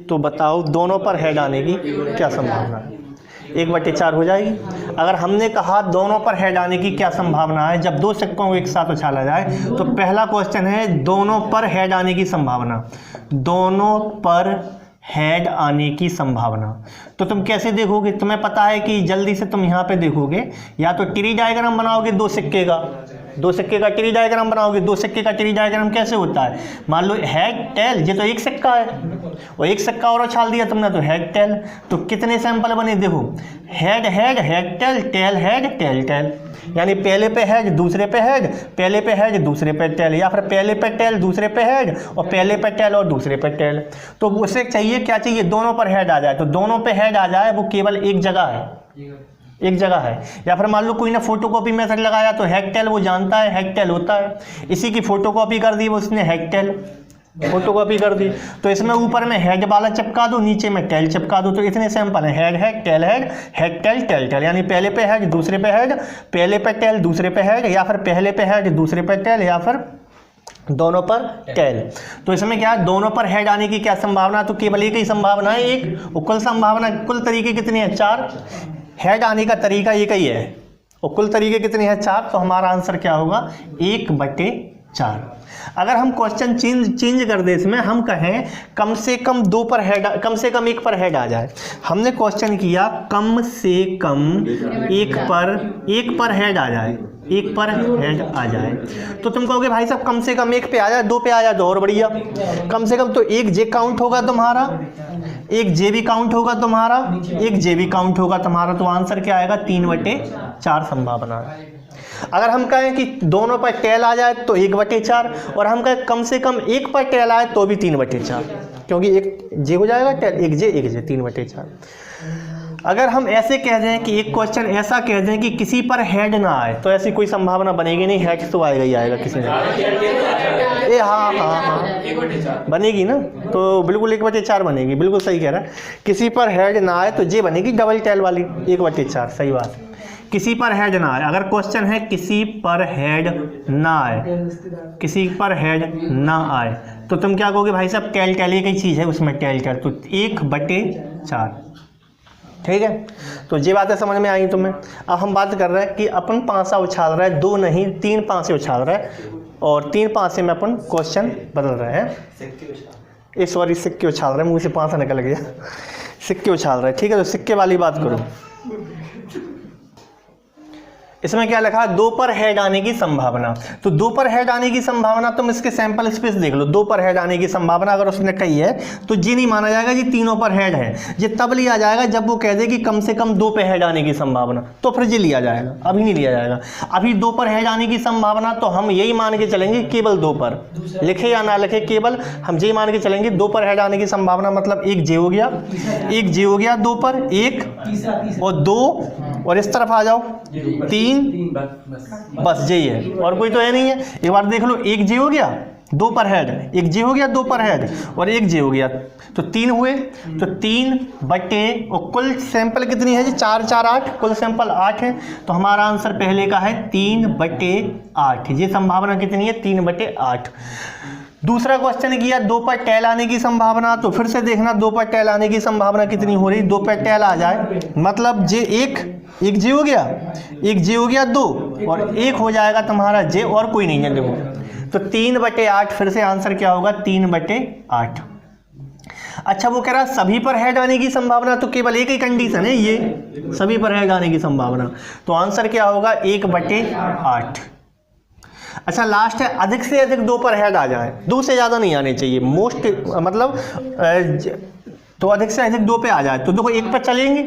तो बताओ दोनों पर हेड आने की क्या संभावना है। 1/4 हो जाएगी। अगर हमने कहा दोनों पर हेड आने की क्या संभावना है जब 2 सिक्कों को एक साथ उछाला जाए, तो पहला क्वेश्चन है दोनों पर हेड आने की संभावना, दोनों पर हेड आने की संभावना। तो तुम कैसे देखोगे, तुम्हें पता है कि जल्दी से तुम यहाँ पे देखोगे, या तो ट्री डायग्राम बनाओगे 2 सिक्के का, 2 सिक्के का ट्री डायग्राम बनाओगे। 2 सिक्के का ट्री डायग्राम कैसे होता है, मान लो हेड टेल, ये तो एक सिक्का है, और एक सिक्का और उछाल दिया तुमने तो हेड टेल। तो कितने सैंपल बने देखो, head head head tail tail head tail tail, यानी पहले पे हेड दूसरे पे हेड, पहले पे हेड दूसरे पे टेल, या फिर पहले पे टेल दूसरे पे हेड और पहले पे टेल और दूसरे पे टेल। तो उसे चाहिए क्या चाहिए, दोनों पर हेड आ जाए। तो दोनों पे हेड आ जाए वो केवल एक जगह है, एक जगह है। या फिर मान लो कोई ने फोटोकॉपी मेथड लगाया तो हेड टेल वो जानता है हेड टेल होता है, इसी की फोटोकॉपी कर दी वो उसने हेड टेल फोटोकॉपी कर दी। तो इसमें ऊपर में हेड वाला चिपका दो, नीचे में टेल चिपका दो। तो इतने सैंपल हैं, head head tail head head tail tail tail, यानी पहले पे हेड दूसरे पे हेड, पहले पे टेल दूसरे पे हेड, या फिर पहले पे हेड दूसरे पे टेल, या फिर दोनों पर टेल। तो इसमें क्या है, दोनों पर हेड आने की क्या संभावना, तो केवल एक ही संभावना है, एक। और कुल संभावना, कुल तरीके कितने हैं, 4। हेड आने का तरीका एक ही है और कुल तरीके कितने हैं, 4। तो हमारा आंसर क्या होगा, 1/4। अगर हम क्वेश्चन चेंज कर दे, इसमें हम कहें कम से कम 2 पर हेड, कम से कम 1 पर हेड आ जाए। हमने क्वेश्चन किया कम से कम 1 पर हेड आ जाए, 1 पर हेड आ जाए। तो तुम कहोगे भाई साहब कम से कम 1 पे आ जाए, 2 पे आ जाए तो और बढ़िया। कम से कम तो 1 जे काउंट होगा तुम्हारा, 1 जे भी काउंट होगा तुम्हारा, 1 जे भी काउंट होगा तुम्हारा। तो आंसर क्या आएगा, 3/4 संभावना है। अगर हम कहें कि दोनों पर टेल आ जाए तो 1/4, और हम कहें कम से कम 1 पर टेल आए तो भी 3/4, क्योंकि 1 जे हो जाएगा टेल, 1 जे 3/4। अगर हम ऐसे कह दें कि एक क्वेश्चन ऐसा कह दें कि किसी पर हेड ना आए, तो ऐसी कोई संभावना बनेगी नहीं, हेड तो आएगा ही आएगा किसी ने। हाँ बनेगी ना, तो बिल्कुल 1/4 बनेगी, बिल्कुल सही कह रहा है। किसी पर हेड ना आए तो जे बनेगी डबल टेल वाली, 1/4, सही बात है। किसी पर हेड ना आए, अगर क्वेश्चन है किसी पर हेड ना आए, किसी पर हेड ना आए, तो तुम क्या कहोगे भाई साहब, टेल टेल एक ही चीज़ है उसमें, टेल टेल, तो 1/4, ठीक है। तो ये बातें समझ में आई तुम्हें। अब हम बात कर रहे हैं कि अपन पांसा उछाल रहा है, 2 नहीं 3 पांसे उछाल रहा है, और 3 पांसे में अपन क्वेश्चन बदल रहे हैं। सॉरी, सिक्के उछाल रहे हैं, मुंह से पांसा निकल गया, सिक्के उछाल रहे हैं, ठीक है। तो सिक्के वाली बात करो। इसमें क्या लिखा है, 2 पर हेड आने की संभावना। तो 2 पर हेड आने की संभावना, तुम इसके सैंपल स्पेस देख लो। 2 पर हेड आने की संभावना अगर उसने कही है तो जी नहीं माना जाएगा, जी तीनों पर हेड है। ये तब लिया जाएगा जब वो कह दे कि कम से कम 2 पे हेड आने की संभावना, तो फिर जी लिया जाएगा, अभी नहीं लिया जाएगा। अभी 2 पर हेड आने की संभावना तो हम यही मान के चलेंगे केवल 2 पर, लिखे या ना लिखे, केवल हम यही मान के चलेंगे 2 पर हेड आने की संभावना, मतलब 1 जे हो गया, 1 जे हो गया 2 पर, 1 और 2, और इस तरफ आ जाओ 3, बस यही है, और कोई तो है नहीं है। एक बार देख लो, 1 जे हो गया 2 पर हेड, 1 जे हो गया 2 पर हेड, और 1 जे हो गया, तो 3 हुए। तो 3 बटे, और कुल सैंपल कितनी है जी, 4 4 8, कुल सैंपल 8 है। तो हमारा आंसर पहले का है 3/8। ये संभावना कितनी है, 3/8। दूसरा क्वेश्चन किया 2 पर टेल आने की संभावना, तो फिर से देखना 2 पर टेल आने की संभावना कितनी हो रही, 2 पर टेल आ जाए मतलब जे 1 जे हो गया, 1 जे हो गया 2, और 1 हो जाएगा तुम्हारा जे, और कोई नहीं है देखो। तो 3/8, फिर से आंसर क्या होगा, 3/8। अच्छा, वो कह रहा सभी पर हेड आने की संभावना, तो केवल एक ही कंडीशन है ये, सभी पर हेड आने की संभावना, तो आंसर क्या होगा, 1/8। अच्छा, लास्ट है अधिक से अधिक 2 पर हेड आ जाए, 2 से ज़्यादा नहीं आने चाहिए, मोस्ट मतलब तो अधिक से अधिक 2 पे आ जाए। तो देखो 1 पर चलेंगे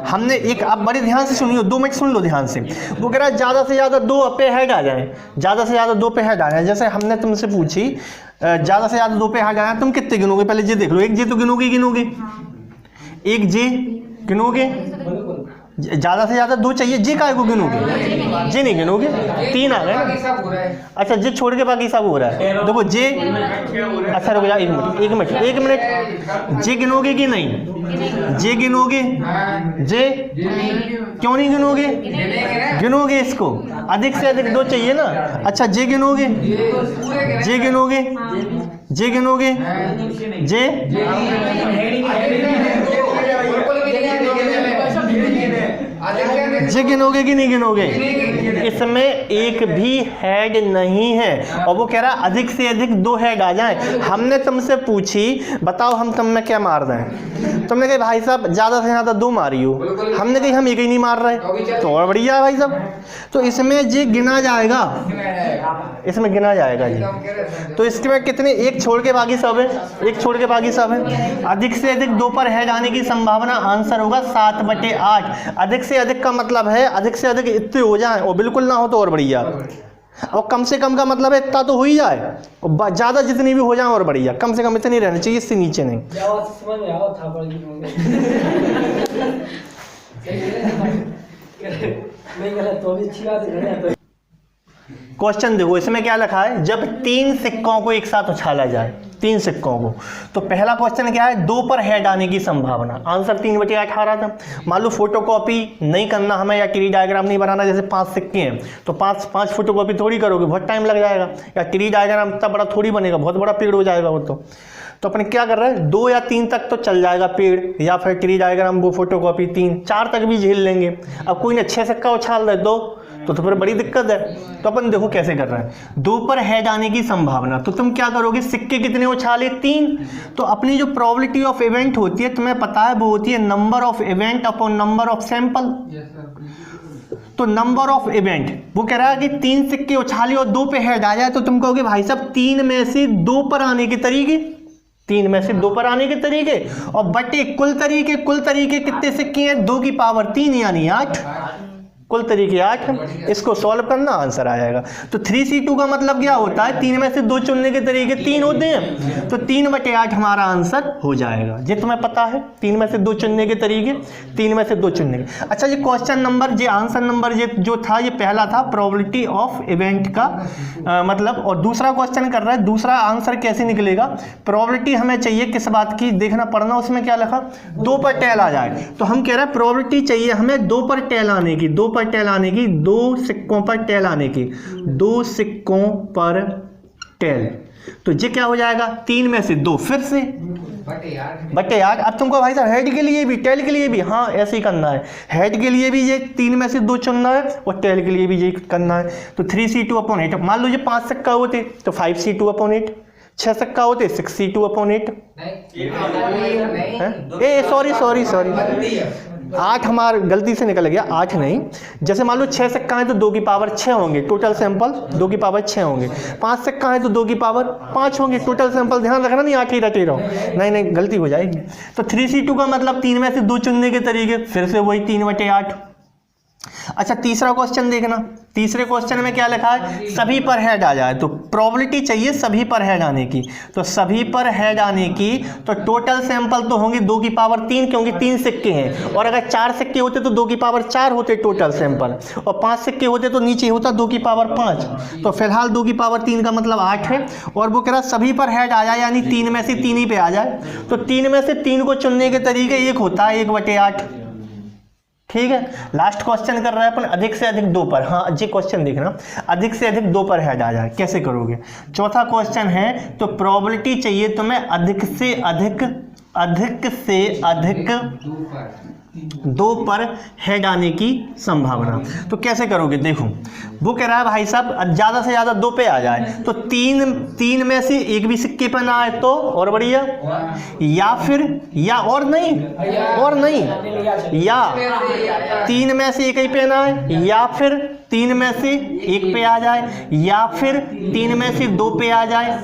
हमने, एक आप बड़े ध्यान से सुनियो, 2 मिनट सुन लो ध्यान से। वो कह रहा है ज़्यादा से ज़्यादा 2 पे हेड आ जाए, ज़्यादा से ज़्यादा 2 पे हेड आ जाए। जैसे हमने तुमसे पूछी ज़्यादा से ज़्यादा 2 पे हेड आया, तुम कितने गिनोगे, पहले ये देख लो, 1 जे तो गिनोगे, 1 जे गिनोगे, ज़्यादा से ज़्यादा 2 चाहिए, जे काय को गिनोगे, जे नहीं गिनोगे, 3 आ गए ना। अच्छा, जे छोड़ के बाकी सब हो रहा है, देखो जे, अच्छा रुक जा, 1 मिनट, जे गिनोगे कि नहीं, जे गिनोगे, जे क्यों नहीं गिनोगे, गिनोगे इसको, अधिक से अधिक 2 चाहिए ना। अच्छा, जे गिनोगे, जे गिनोगे, जे गिनोगे, जे जे गिनोगे कि नहीं गिनोगे, इसमें एक भी हेड नहीं है, और वो कह रहा अधिक से अधिक 2 हेड आ जाए। हमने तुमसे पूछी, बताओ हम तुम में क्या मार रहे हैं, तुमने कहा भाई साहब ज़्यादा से ज़्यादा 2 मारी हो, हमने कहा हम एक ही नहीं मार रहे, तो और बढ़िया है भाई साहब। तो इसमें जे गिना जाएगा, इसमें गिना जाएगा जी। तो इसमें कितने, एक छोड़ के बाकी सब है, एक छोड़ के बाकी सब है। अधिक से अधिक 2 पर हेड आने की संभावना, आंसर होगा 7/8। अधिक से अधिक का मतलब है अधिक से अधिक इतने हो जाए और बिल्कुल ना हो तो और बढ़िया, और कम से कम का मतलब है इतना तो हो ही जाए, और ज़्यादा जितनी भी हो जाए और बढ़िया, कम से कम इतनी रहनी चाहिए, इससे नीचे नहीं। क्वेश्चन देखो, इसमें क्या लिखा है, जब 3 सिक्कों को एक साथ उछाला जाए, 3 सिक्कों को, तो पहला क्वेश्चन क्या है, 2 पर हेड आने की संभावना, आंसर 3/8 आ रहा था। मान लो फोटोकॉपी नहीं करना हमें या ट्री डायग्राम नहीं बनाना, जैसे 5 सिक्के हैं तो 5 फोटोकॉपी थोड़ी करोगे, बहुत टाइम लग जाएगा, या ट्री डायग्राम इतना बड़ा थोड़ी बनेगा, बहुत बड़ा पेड़ हो जाएगा वो। तो अपन क्या कर रहे हैं, 2 या 3 तक तो चल जाएगा पेड़, या फिर ट्री डायग्राम, वो फोटोकॉपी 3 4 तक भी झेल लेंगे। अब कोई ने 6 सिक्का उछाल रहे तो फिर बड़ी दिक्कत है। तो अपन देखो कैसे कर रहे हैं, 2 पर हेड आने की संभावना, तो तुम क्या करोगे, सिक्के कितने उछाले, 3। तो अपनी जो प्रोबेबिलिटी ऑफ इवेंट होती है, तुम्हें पता है वो होती है number of event upon number of sample. तो नंबर ऑफ इवेंट, वो कह रहा है कि 3 सिक्के उछाले और 2 पे हेड आ जाए, तो तुम कहोगे भाई साहब 3 में से 2 पर आने के तरीके, 3 में से 2 पर आने के तरीके, और बटे कुल तरीके कितने सिक्के हैं, 2 की पावर 3 यानी 8, कुल तरीके 8। इसको सॉल्व करना, आंसर आ जाएगा। तो 3C2 का मतलब क्या होता है, 3 में से 2 चुनने के तरीके 3 होते हैं, तो 3/8 हमारा आंसर हो जाएगा। ये तुम्हें पता है, 3 में से 2 चुनने के तरीके, 3 में से 2 चुनने के। अच्छा, ये क्वेश्चन नंबर, ये आंसर नंबर ये जो था, ये पहला था प्रोबेबिलिटी ऑफ इवेंट का मतलब, और दूसरा क्वेश्चन कर रहा है, दूसरा आंसर कैसे निकलेगा, प्रोबेबिलिटी हमें चाहिए किस बात की, देखना पड़ना, उसमें क्या लिखा, 2 पर टेल आ जाए। तो हम कह रहे हैं प्रोबेबिलिटी चाहिए हमें 2 पर टेल आने की, 2 पर टेल आने की, 2 सिक्कों पर टेल आने की, 2 सिक्कों पर टेल। तो ये क्या हो जाएगा, 3 में से 2 फिर से बटे 8। अब तुमको भाई साहब हेड के लिए भी टेल के लिए भी, हाँ ऐसे ही करना है, हेड के लिए भी ये 3 में से 2 चुनना है, और टेल के लिए भी ये करना है। तो 3C2/8, मान लो ये 5 सिक्का होते तो 5C2/8, 6 सिक्का होते 6C2/8, सॉरी 8 हमारा गलती से निकल गया, 8 नहीं। जैसे मान लो 6 सिक्का है तो 2 की पावर 6 होंगे, टोटल सैंपल 2 की पावर 6 होंगे। 5 सिक्का है तो 2 की पावर 5 होंगे, टोटल सैंपल, ध्यान रखना नहीं 8 ही रटे रहो, नहीं गलती हो जाएगी। तो 3C2 का मतलब 3 में से 2 चुनने के तरीके, फिर से वही 3/8। अच्छा, तीसरा क्वेश्चन देखना, तीसरे क्वेश्चन में क्या लिखा है, सभी पर हेड आ जाए, तो प्रोबेबिलिटी चाहिए सभी पर हेड आने की। तो सभी पर हेड आने की, तो टोटल सैंपल तो होंगे 2 की पावर 3, क्योंकि 3 सिक्के हैं, और अगर 4 सिक्के होते तो 2 की पावर 4 होते टोटल सैंपल, और 5 सिक्के होते तो नीचे होता 2 की पावर 5। तो फिलहाल 2 की पावर 3 का मतलब 8 है, और वो कह रहा सभी पर हेड आ जाए, यानी 3 में से 3 ही पे आ जाए। तो 3 में से 3 को चुनने के तरीके एक होता है 1/8, ठीक है। लास्ट क्वेश्चन कर रहा है अपन, अधिक से अधिक 2 पर, हाँ जी क्वेश्चन देखना, अधिक से अधिक 2 पर हेड आ जाए, कैसे करोगे। चौथा क्वेश्चन है, तो प्रोबेबिलिटी चाहिए तुम्हें अधिक से अधिक 2 पर हेड आने की संभावना। तो कैसे करोगे, देखो वो कह रहा है भाई साहब ज़्यादा से ज़्यादा 2 पे आ जाए, तो 3 में से एक भी सिक्के पर ना आए तो और बढ़िया, या फिर या और नहीं या 3 में से एक ही पे ना आए, या फिर 3 में से 1 पे आ जाए, या फिर 3 में से 2 पे आ जाए,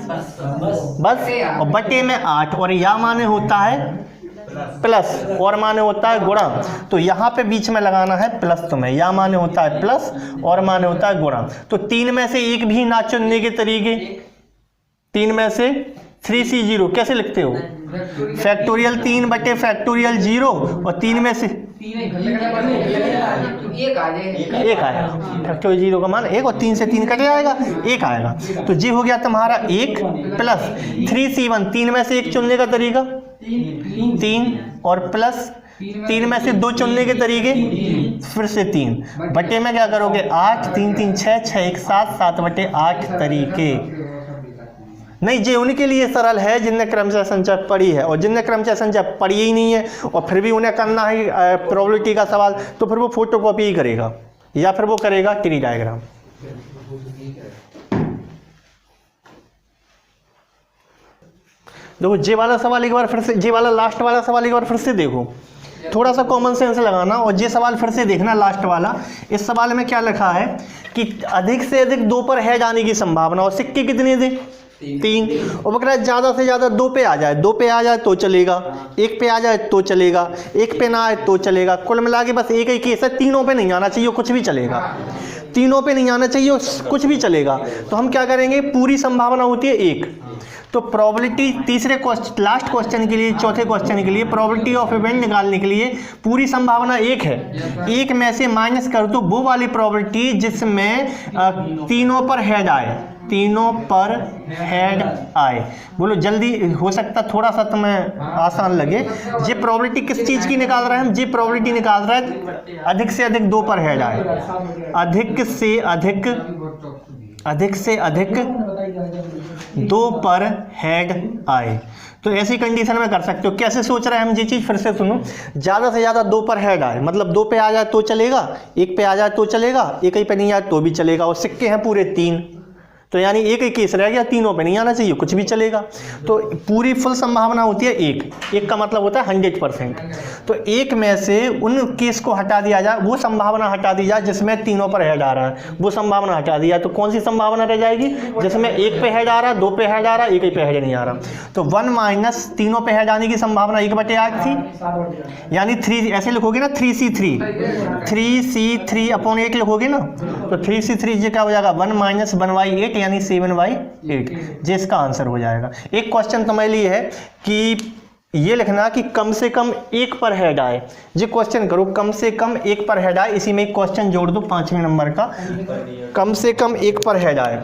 बस। और बटे में 8, और या माने होता है प्लस, और माने होता है गुणा, तो यहाँ पे बीच में लगाना है प्लस तुम्हें, या माने होता है प्लस, और माने होता है गुणा। तो 3 में से एक भी ना चुनने के तरीके, 3 में से 3C0 कैसे लिखते हो, फैक्टोरियल 3 बटे फैक्टोरियल 0, और 3 में से एक आएगा, फैक्टोरियल 0 का मान 1, और 3 से 3 कट जाएगा, 1 आएगा। तो जी हो गया तुम्हारा 1 प्लस 3C1, 3 में से 1 चुनने का तरीका 3, और प्लस 3 में से 2 चुनने के तरीके, फिर से 3 बटे में क्या करोगे 8, 3 3 6, 6 1 7, 7/8 तरीके। नहीं, ये उनके लिए सरल है जिनने क्रमशः संचय पढ़ी है, और जिनने क्रमशः संचय पढ़ी ही नहीं है और फिर भी उन्हें करना है प्रोबेबिलिटी का सवाल, तो फिर वो फोटोकॉपी ही करेगा, या फिर वो करेगा ट्री डायग्राम। देखो जे वाला सवाल एक बार फिर से, जे वाला लास्ट वाला सवाल एक बार फिर से देखो, थोड़ा सा कॉमन सेंस लगाना, और ये सवाल फिर से देखना लास्ट वाला। इस सवाल में क्या लिखा है कि अधिक से अधिक 2 पर हेड आने की संभावना, और सिक्के कितने थे 3, और वो कह रहा है ज़्यादा से ज़्यादा 2 पे आ जाए, 2 पे आ जाए तो चलेगा, 1 पे आ जाए तो चलेगा, 1 पे ना आए तो चलेगा। कुल मिला के बस एक ही केस है, तीनों पे नहीं आना चाहिए, कुछ भी चलेगा, तीनों पे नहीं आना चाहिए, कुछ भी चलेगा। तो हम क्या करेंगे, पूरी संभावना होती है 1, तो प्रोबेबिलिटी तीसरे लास्ट क्वेश्चन के लिए, चौथे क्वेश्चन के लिए प्रोबेबिलिटी ऑफ इवेंट निकालने के लिए पूरी संभावना 1 है, 1 में से माइनस कर दो वो वाली प्रोबेबिलिटी जिसमें तीनों पर हेड आए, तीनों पर हेड आए। बोलो जल्दी, हो सकता थोड़ा सा तुम्हें आसान लगे। ये प्रोबेबिलिटी किस चीज़ की निकाल रहे हैं हम, ये प्रोबेबिलिटी निकाल रहे हैं अधिक से अधिक 2 पर हेड आए, अधिक से अधिक 2 पर हेड आए। तो ऐसी कंडीशन में कर सकते हो। कैसे सोच रहे हैं हम ये चीज़, फिर से सुनो। ज़्यादा से ज़्यादा 2 पर हेड आए, मतलब 2 पे आ जाए तो चलेगा, 1 पे आ जाए तो चलेगा, 1 ही पे नहीं आए तो भी चलेगा, और सिक्के हैं पूरे 3, तो यानी एक ही केस रह गया, तीनों पे नहीं आना चाहिए, कुछ भी चलेगा। तो पूरी फुल संभावना होती है 1 का मतलब होता है 100%। तो 1 में से उन केस को हटा दिया जाए, वो संभावना हटा दी जाए जिसमें तीनों पर हेड आ रहा है, वो संभावना हटा दिया, तो कौन सी संभावना रह जाएगी, जिसमें 1 पे हेड आ रहा है, 2 पे हेड आ रहा है, 1 ही पे हेड नहीं आ रहा। तो 1 माइनस तीनों पे हेड आने की संभावना 1/8 थी, यानी 3 ऐसे लिखोगे ना, 3C3 अपॉन 8 लिखोगे ना, तो 3C3 ये क्या हो जाएगा, 1 माइनस 1/8 यानी 7/8, जिसका आंसर हो जाएगा। एक क्वेश्चन तुम्हारे लिए है कि ये लिखना कि कम से कम 1 पर हेड आए। ये क्वेश्चन करो, कम से कम 1 पर हेड आए, इसी में एक क्वेश्चन जोड़ दो 5वें नंबर का, कम से कम 1 पर हेड आए,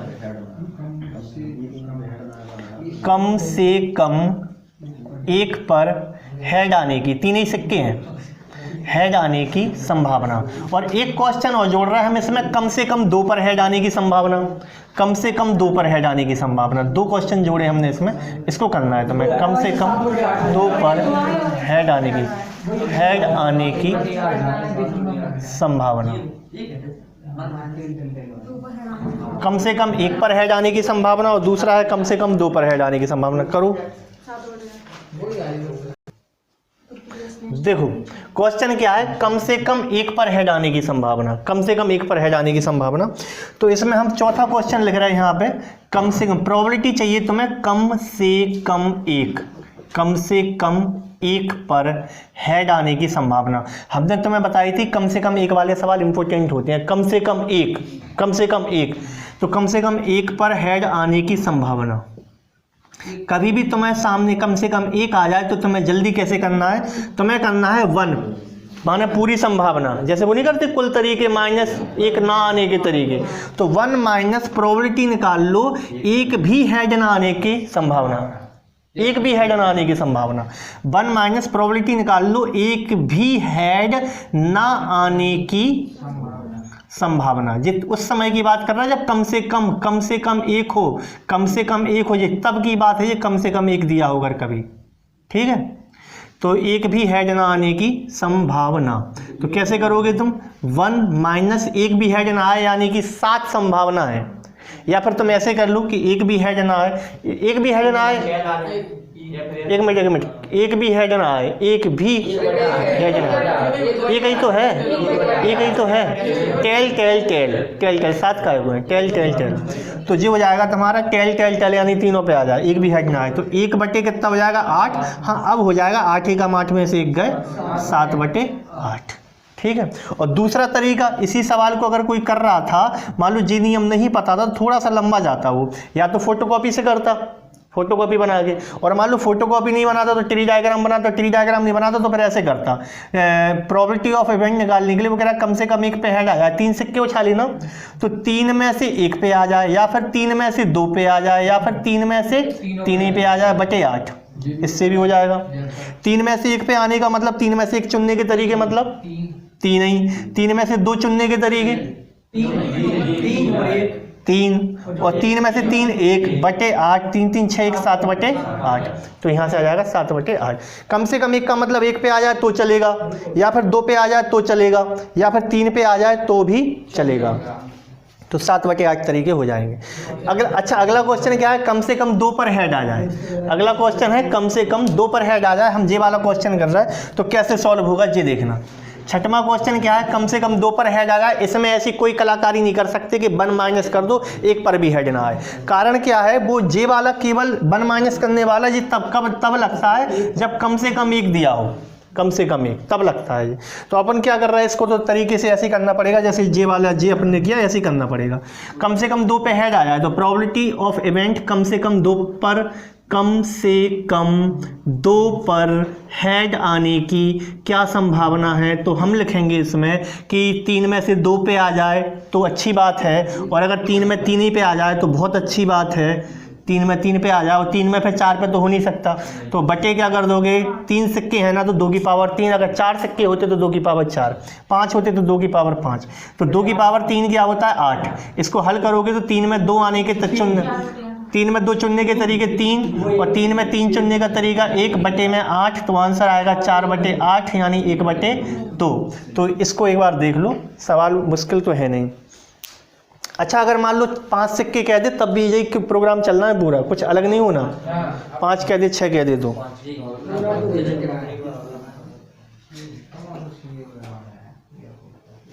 कम से कम 1 पर हेड आने की, 3 ही सिक्के हैं, हेड आने की संभावना। और एक क्वेश्चन और जोड़ रहा है हम इसमें, कम से कम 2 पर हेड आने की संभावना, कम से कम 2 पर हेड आने की संभावना। 2 क्वेश्चन जोड़े हमने इसमें, इसको करना है तुम्हें, कम से कम 2 पर हेड आने की संभावना, कम से कम 1 पर हेड आने की संभावना, और दूसरा है कम से कम 2 पर हेड आने की संभावना। करो, देखो क्वेश्चन क्या है, कम से कम 1 पर हेड आने की संभावना, कम से कम 1 पर हेड आने की संभावना। तो इसमें हम चौथा क्वेश्चन लिख रहे हैं यहाँ पे, कम से कम प्रोबेबिलिटी चाहिए तुम्हें, कम से कम 1 पर हेड आने की संभावना। हमने तुम्हें बताई थी कम से कम 1 वाले सवाल इंपॉर्टेंट होते हैं, कम से कम 1, तो कम से कम 1 पर हेड आने की संभावना। कभी भी तुम्हें सामने कम से कम 1 आ जाए तो तुम्हें जल्दी कैसे करना है, तुम्हें करना है 1 माने पूरी संभावना, जैसे वो नहीं करते कुल तरीके माइनस 1 ना आने के तरीके, तो 1 माइनस प्रोबेबिलिटी निकाल लो 1 भी हेड ना आने की संभावना, 1 भी हेड ना आने की संभावना। 1 माइनस प्रोबेबिलिटी निकाल लो 1 भी हेड ना आने की संभावना। जित उस समय की बात कर रहा है जब कम से कम 1 हो, कम से कम 1 हो, ये तब की बात है, ये कम से कम 1 दिया होगा कभी, ठीक है। तो 1 भी हेड ना आने की संभावना, तो कैसे करोगे तुम, 1 माइनस 1 भी हेड ना आए यानी कि 7 संभावना है, या फिर तुम ऐसे कर लो कि 1 भी हेड ना आए, 1 भी हेड ना आए, एक मिनट, 1 भी हेड ना आए, 1 भी हेड ना आए, एक ही तो है, टेल 7 का है, टेल, तो ये हो जाएगा तुम्हारा टेल यानी तीनों पे आ जाए, 1 भी हेड ना आए, तो 1/, कितना हो जाएगा 8, हाँ अब हो जाएगा 8 ही कम 8 में से 1 गए, 7/8, ठीक है। और दूसरा तरीका, इसी सवाल को अगर कोई कर रहा था, मान लो जी नियम नहीं पता था, थोड़ा सा लंबा जाता वो, या तो फोटोकॉपी से करता, फोटोकॉपी बना के, और मान लो फोटोकॉपी नहीं बनाता तो ट्री डायग्राम बनाता, ट्री डायग्राम नहीं बनाता तो फिर ऐसे करता, प्रोबेबिलिटी ऑफ इवेंट निकालने के लिए वो कह रहा कम से कम 1 पे हेड आया, 3 सिक्के उछाली ना, तो 3 में से 1 पे आ जाए, या फिर 3 में से 2 पे आ जाए, या फिर 3 में से 3 ही पे आ जाए, /8, इससे भी हो जाएगा। 3 में से 1 पे आने का मतलब 3 में से 1 चुनने के तरीके, मतलब 3 ही, 3 में से 2 चुनने के तरीके 3, और 3 में से 3 1/8, 3 3 6 1 7/8, तो यहाँ से आ जाएगा 7/8। कम से कम 1 का मतलब 1 पे आ जाए तो चलेगा, या फिर 2 पे आ जाए तो चलेगा, या फिर 3 पे आ जाए तो भी चलेगा, तो 7/8 तरीके हो जाएंगे। अगला क्वेश्चन क्या है, कम से कम 2 पर हेड आ जाए। अगला क्वेश्चन है कम से कम 2 पर हेड आ जाए, हम ये वाला क्वेश्चन कर रहे हैं, तो कैसे सॉल्व होगा ये देखना। छठवां क्वेश्चन क्या है, कम से कम 2 पर हेड आ जाए। इसमें ऐसी कोई कलाकारी नहीं कर सकते कि 1 माइनस कर दो 1 पर भी हेड ना आए। कारण क्या है, वो जे वाला केवल 1 माइनस करने वाला जी तब लगता है जब कम से कम 1 दिया हो, कम से कम 1 तब लगता है। तो अपन क्या कर रहे हैं, इसको तो तरीके से ऐसे ही करना पड़ेगा जैसे जे वाला जे अपन ने किया, ऐसे ही करना पड़ेगा। कम से कम 2 पे हेड आया है तो प्रोबेबिलिटी ऑफ इवेंट कम से कम 2 पर हेड आने की क्या संभावना है। तो हम लिखेंगे इसमें कि 3 में से 2 पे आ जाए तो अच्छी बात है, और अगर 3 में 3 ही पे आ जाए तो बहुत अच्छी बात है। 3 में 3 पे आ जाओ, 3 में फिर 4 पे तो हो नहीं सकता, तो बटे क्या कर दोगे, 3 सिक्के हैं ना तो 2 की पावर 3, अगर 4 सिक्के होते तो 2 की पावर 4, 5 होते तो 2 की पावर 5, तो 2 की पावर 3 क्या होता है 8। इसको हल करोगे तो 3 में 2 आने के 3 में 2 चुनने के तरीके 3, और 3 में 3 चुनने का तरीका 1/8, तो आंसर आएगा 4/8 यानी 1/2। तो इसको एक बार देख लो, सवाल मुश्किल तो है नहीं। अच्छा, अगर मान लो 5 सिक्के कह दे तब भी यही प्रोग्राम चलना है पूरा, कुछ अलग नहीं होना। 5 कह दे, 6 कह दे तो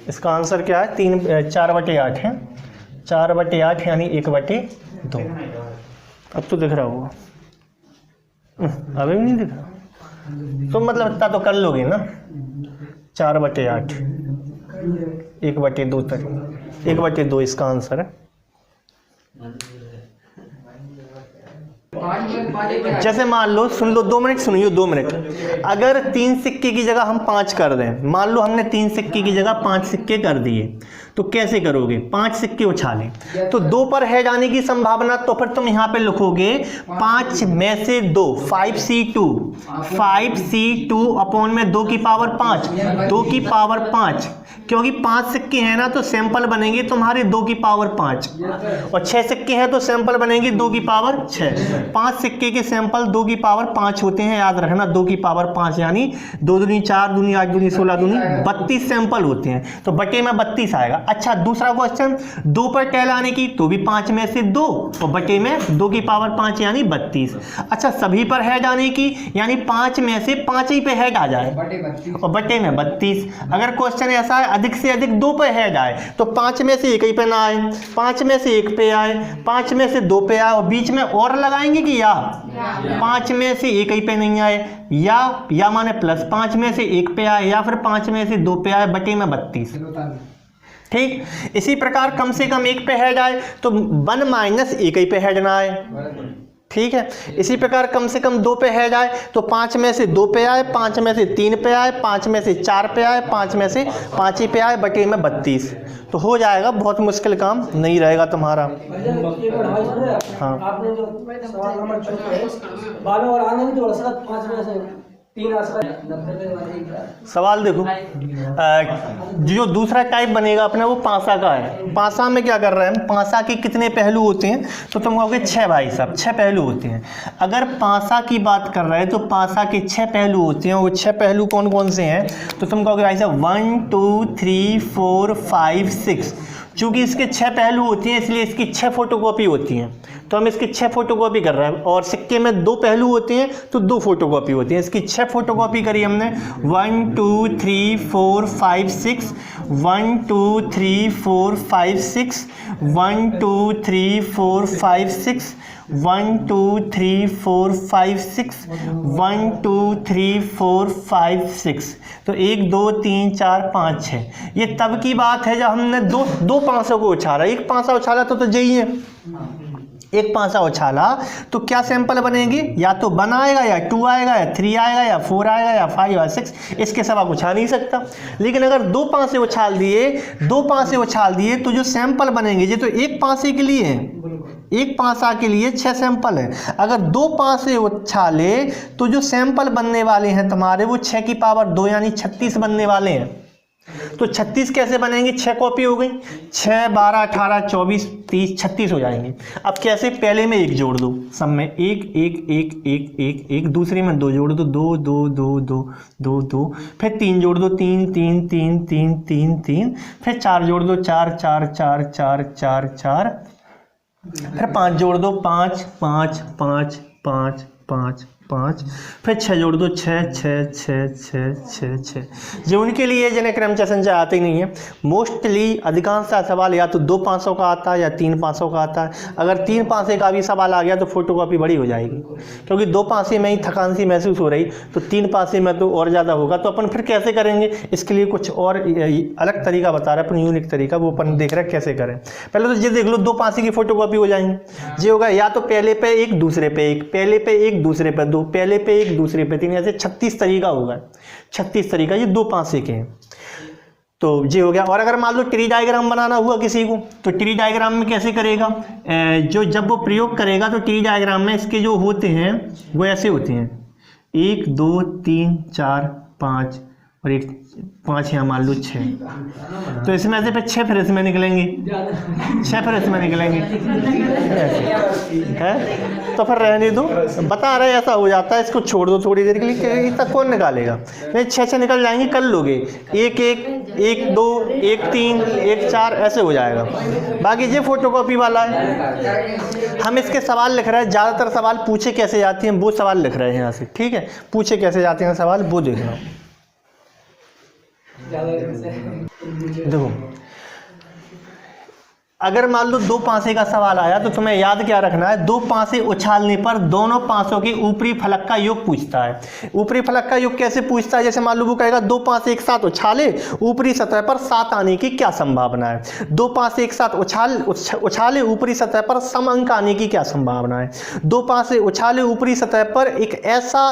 इसका आंसर क्या है, 4/8 है, 4/8 यानी 1/2। अब तो दिख रहा होगा, अभी भी नहीं दिख रहा तो मतलब इतना तो कर लोगे ना। 4/8 1/2 तक, 1/2 इसका आंसर है। जैसे मान लो, सुन लो 2 मिनट सुनिए, 2 मिनट। अगर 3 सिक्के की जगह हम 5 कर दें, मान लो हमने 3 सिक्के की जगह 5 सिक्के कर दिए, तो कैसे करोगे, 5 सिक्के उछालें तो 2 पर हेड आने की संभावना, तो फिर तुम यहाँ पे लिखोगे 5 में से 2, 5C2 अपॉन में 2 की पावर 5, 2 की पावर 5, क्योंकि 5 सिक्के हैं ना तो सैंपल बनेंगे तुम्हारे 2 की पावर 5, और 6 सिक्के हैं तो सैंपल बनेंगे 2 की पावर 6। 5 सिक्के के सैंपल 2 की पावर 5 होते हैं, याद रखना, 2 की पावर 5 यानी 2 दूनी 4 दूनी 8 दूनी 16 दूनी 32 सैंपल होते हैं, तो बटे में 32 आएगा। अच्छा, दूसरा क्वेश्चन, 2 पर टेल आने की, तो भी 5 में से 2, और बटे में 2 की पावर 5 यानी 32। अच्छा, सभी पर हेड आने की, यानी 5 में से 5 ही पे हेड आ जाए, और बटे में 32। अगर क्वेश्चन ऐसा है अधिक से अधिक 2 पे हेड आए, तो 5 में से 1 ही पे ना आए, 5 में से 1 पे आए, 5 में से 2 पे आए, और बीच में और लगाएंगे कि या 5 में से 1 ही पे नहीं आए, या माने प्लस 5 में से 1 पे आए, या फिर 5 में से 2 पे आए, बटे में 32। ठीक, इसी प्रकार कम से कम 1 पे हेड आए तो 1 माइनस 1 ही पे हेड ना आए। ठीक है, इसी प्रकार कम से कम 2 पे हेड आए तो 5 में से 2 पे आए, 5 में से 3 पे आए, 5 में से 4 पे आए, 5 में से 5 ही पे आए, बटे में 32। तो हो जाएगा, बहुत मुश्किल काम नहीं रहेगा तुम्हारा। हाँ, आपने जो सवाल नंबर 12 और आगे में जो 5 में से 3 सवाल देखो, जो दूसरा टाइप बनेगा अपना वो पासा का है। पासा में क्या कर रहे हैं हम, पासा के कितने पहलू होते हैं, तो तुम कहोगे 6 भाई साहब, 6 पहलू होते हैं। अगर पासा की बात कर रहे हैं तो पासा के 6 पहलू होते हैं। वो 6 पहलू कौन कौन से हैं, तो तुम कहोगे भाई साहब 1 2 3 4 5 6। चूंकि इसके 6 पहलू होती हैं इसलिए इसकी 6 फोटोकॉपी होती हैं, तो हम इसकी 6 फोटोकॉपी कर रहे हैं। और सिक्के में 2 पहलू होते हैं तो 2 फोटोकॉपी होती हैं, इसकी 6 फोटोकॉपी करी हमने। 1 2 3 4 5 6, 1 2 3 4 5 6, 1 2 3 4 5 6, 1 2 3 4 5 6, 1 2 3 4 5 6। तो 1 2 3 4 5 6। ये तब की बात है जब हमने दो पांसों को उछाला। एक पांसा उछाला तो यही है, एक पांसा उछाला तो क्या सैंपल बनेंगे, या तो 1 आएगा, या 2 आएगा, या 3 आएगा, या 4 आएगा, या 5 या 6। इसके सिवा उछाल नहीं सकता। लेकिन अगर 2 पांसे उछाल दिए तो जो सैंपल बनेंगे, ये तो एक पांसे के लिए है, एक पांसा के लिए 6 सैंपल है। अगर 2 पांसे उछाले तो जो सैंपल बनने वाले हैं तुम्हारे वो 6 की पावर 2 यानी 36 बनने वाले हैं। तो 36 कैसे बनेंगे, 6 कॉपी हो गई, 6 12 18 24 30 36 हो जाएंगे। अब कैसे, पहले में 1 जोड़ दो, सब में 1 1 1 1 1 1, दूसरे में 2 जोड़ दो, 2 2 2 2 2 2, फिर 3 जोड़ दो, 3 3 3 3 3 3, फिर 4 जोड़ दो, 4 4 4 4 4 4, फिर 5 जोड़ दो, 5 5 5 5 5 5, फिर 6 जोड़ दो, 6 6 6 6 6 6। जो उनके लिए जिन्हें क्रमचय संख्या आते ही नहीं है, मोस्टली अधिकांश सवाल या तो 2 500 का आता है या 3 500 का आता है। अगर 3 500 का भी सवाल आ गया तो फोटोकॉपी बड़ी हो जाएगी, क्योंकि 2 500 में ही थकान सी महसूस हो रही, तो 3 500 में तो और ज़्यादा होगा। तो अपन फिर कैसे करेंगे, इसके लिए कुछ और अलग तरीका बता रहा है अपन, यूनिक तरीका, वो अपन देख रहे हैं कैसे करें। पहले तो ये देख लो, 2 500 की फोटोकॉपी हो जाएंगे। ये होगा या तो पहले पे एक, दूसरे पे एक, पहले पे एक, दूसरे पे दो, पहले पे एक, दूसरे पे 3, ऐसे 36 तरीका होगा। 36 तरीका ये 2 500 के हैं। तो ये हो गया। और अगर मान लो ट्री डायग्राम बनाना हुआ किसी को, तो ट्री डायग्राम में कैसे करेगा, जो जब वो प्रयोग करेगा तो ट्री डायग्राम में इसके जो होते हैं वो ऐसे होते हैं, 1 2 3 4 5 और 1 5 यहाँ मान लो 6, तो इसमें से फिर 6 फिर इसमें निकलेंगे, 6 फिर इसमें निकलेंगे, है तो फिर रहने दो, बता रहे ऐसा हो जाता है, इसको छोड़ दो थोड़ी देर के लिए, इतना कौन निकालेगा, नहीं 6 निकल जाएंगे, कर लोगे, 1 1 1 2 1 3 1 4 ऐसे हो जाएगा। बाकी ये फोटोकॉपी वाला है, हम इसके सवाल लिख रहे हैं, ज़्यादातर सवाल पूछे कैसे जाते हैं वो सवाल लिख रहे हैं यहाँ से, ठीक है, पूछे कैसे जाते हैं सवाल वो देखना। देखो अगर मान लो 2 500 का सवाल आया तो तुम्हें याद क्या रखना है, 2 500 उछालने पर दोनों 500 के ऊपरी फलक का योग पूछता है। ऊपरी फलक का योग कैसे पूछता है, जैसे मान लो वो कहेगा 2 500 एक साथ उछाले, ऊपरी सतह पर 7 आने की क्या संभावना है। 2 500 एक साथ उछाले, ऊपरी सतह पर सम अंक आने की क्या संभावना है। 2 500 उछाले, ऊपरी सतह पर एक ऐसा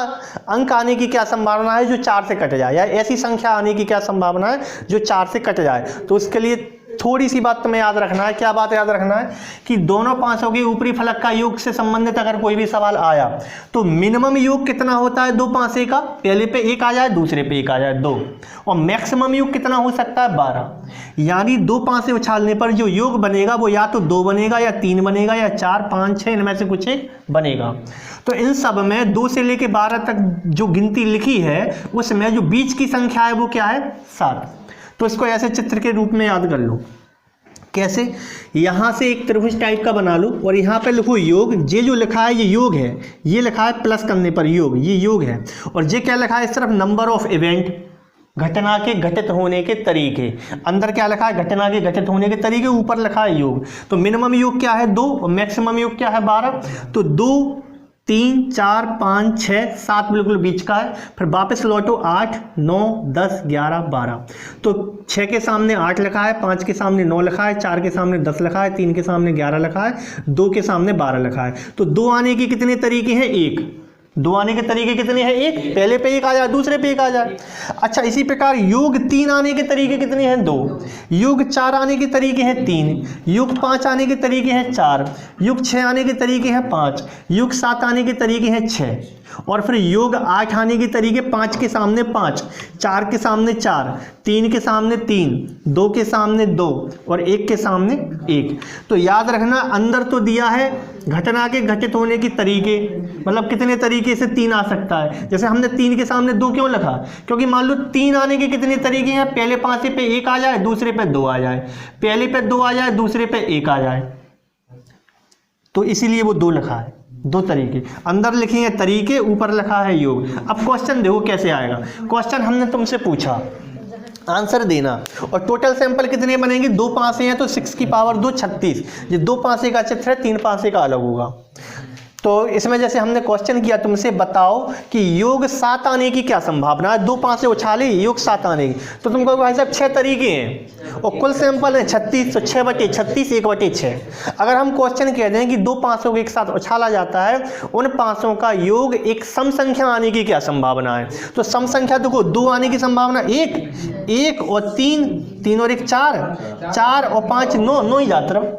अंक आने की क्या संभावना है जो 4 से कट जाए, या ऐसी संख्या आने की क्या संभावना है जो 4 से कट जाए। तो उसके लिए थोड़ी सी बात तुम्हें याद रखना है। क्या बात याद रखना है कि दोनों 500 के ऊपरी फलक का योग से संबंधित अगर कोई भी सवाल आया तो मिनिमम योग कितना होता है 2 500 का, पहले पे 1 आ जाए, दूसरे पे 1 आ जाए 2, और मैक्सिमम योग कितना हो सकता है 12। यानी 2 500 उछालने पर जो योग बनेगा वो या तो 2 बनेगा या 3 बनेगा या 4 5 6 इनमें से कुछ एक बनेगा। तो इन सब में 2 से लेकर 12 तक जो गिनती लिखी है उसमें जो बीच की संख्या है वो क्या है 7। तो इसको ऐसे चित्र के रूप में याद कर लो। कैसे, यहाँ से एक त्रिभुज टाइप का बना लो और यहाँ पे लिखो योग, ये जो लिखा है ये योग है, ये लिखा है प्लस करने पर योग, ये योग है। और ये क्या लिखा है इस तरफ नंबर ऑफ इवेंट, घटना के घटित होने के तरीके, अंदर क्या लिखा है घटना के घटित होने के तरीके, ऊपर लिखा है योग। तो मिनिमम योग क्या है 2 और मैक्सिमम योग क्या है 12। तो 2 3 4 5 6 7 बिल्कुल बीच का है। फिर वापस लौटो 8 9 10 11 12। तो 6 के सामने 8 लिखा है, 5 के सामने 9 लिखा है, 4 के सामने 10 लिखा है, 3 के सामने 11 लिखा है, 2 के सामने 12 लिखा है। तो 2 आने के कितने तरीके हैं 1, 2 आने के तरीके कितने हैं 1, पहले पे 1 आ जाए, दूसरे पे 1 आ जाए। अच्छा इसी प्रकार योग 3 आने के तरीके कितने हैं 2, योग 4 आने के तरीके हैं 3, योग 5 आने के तरीके हैं 4, योग 6 आने के तरीके हैं 5, योग 7 आने के तरीके हैं 6, और फिर योग 8 आने के तरीके 5 के सामने 5, 4 के सामने 4, 3 के सामने 3, 2 के सामने 2 और 1 के सामने 1। तो याद रखना अंदर तो दिया है घटना के घटित होने की तरीके, मतलब कितने तरीके से 3 आ सकता है। जैसे हमने 3 के सामने 2 क्यों लिखा, क्योंकि मान लो 3 आने के कितने तरीके हैं, पहले 5 पे 1 आ जाए, दूसरे पे 2 आ जाए, पहले पे 2 आ जाए, दूसरे पे 1 आ जाए, तो इसीलिए वो 2 लिखा है। 2 तरीके अंदर लिखे हैं तरीके, ऊपर लिखा है योग। अब क्वेश्चन देखो कैसे आएगा। क्वेश्चन हमने तुमसे पूछा, आंसर देना, और टोटल सैंपल कितने बनेंगे 2 500 हैं तो 6 की पावर 2 36। ये 2 500 का चित्र है, 3 500 का अलग होगा। तो इसमें जैसे हमने क्वेश्चन किया तुमसे, बताओ कि योग 7 आने की क्या संभावना है, 2 500 उछाले योग 7 आने की। तो तुमको भाई साहब 6 तरीके हैं और कुल सैंपल है 36, तो 6/36 1/6। अगर हम क्वेश्चन कह दें कि 2 500 को एक साथ उछाला जाता है, उन 500 का योग एक सम संख्या आने की क्या संभावना है। तो सम संख्या देखो 2 आने की संभावना 1 और 3 और 1 4 और 5 9 ही जाता रहा,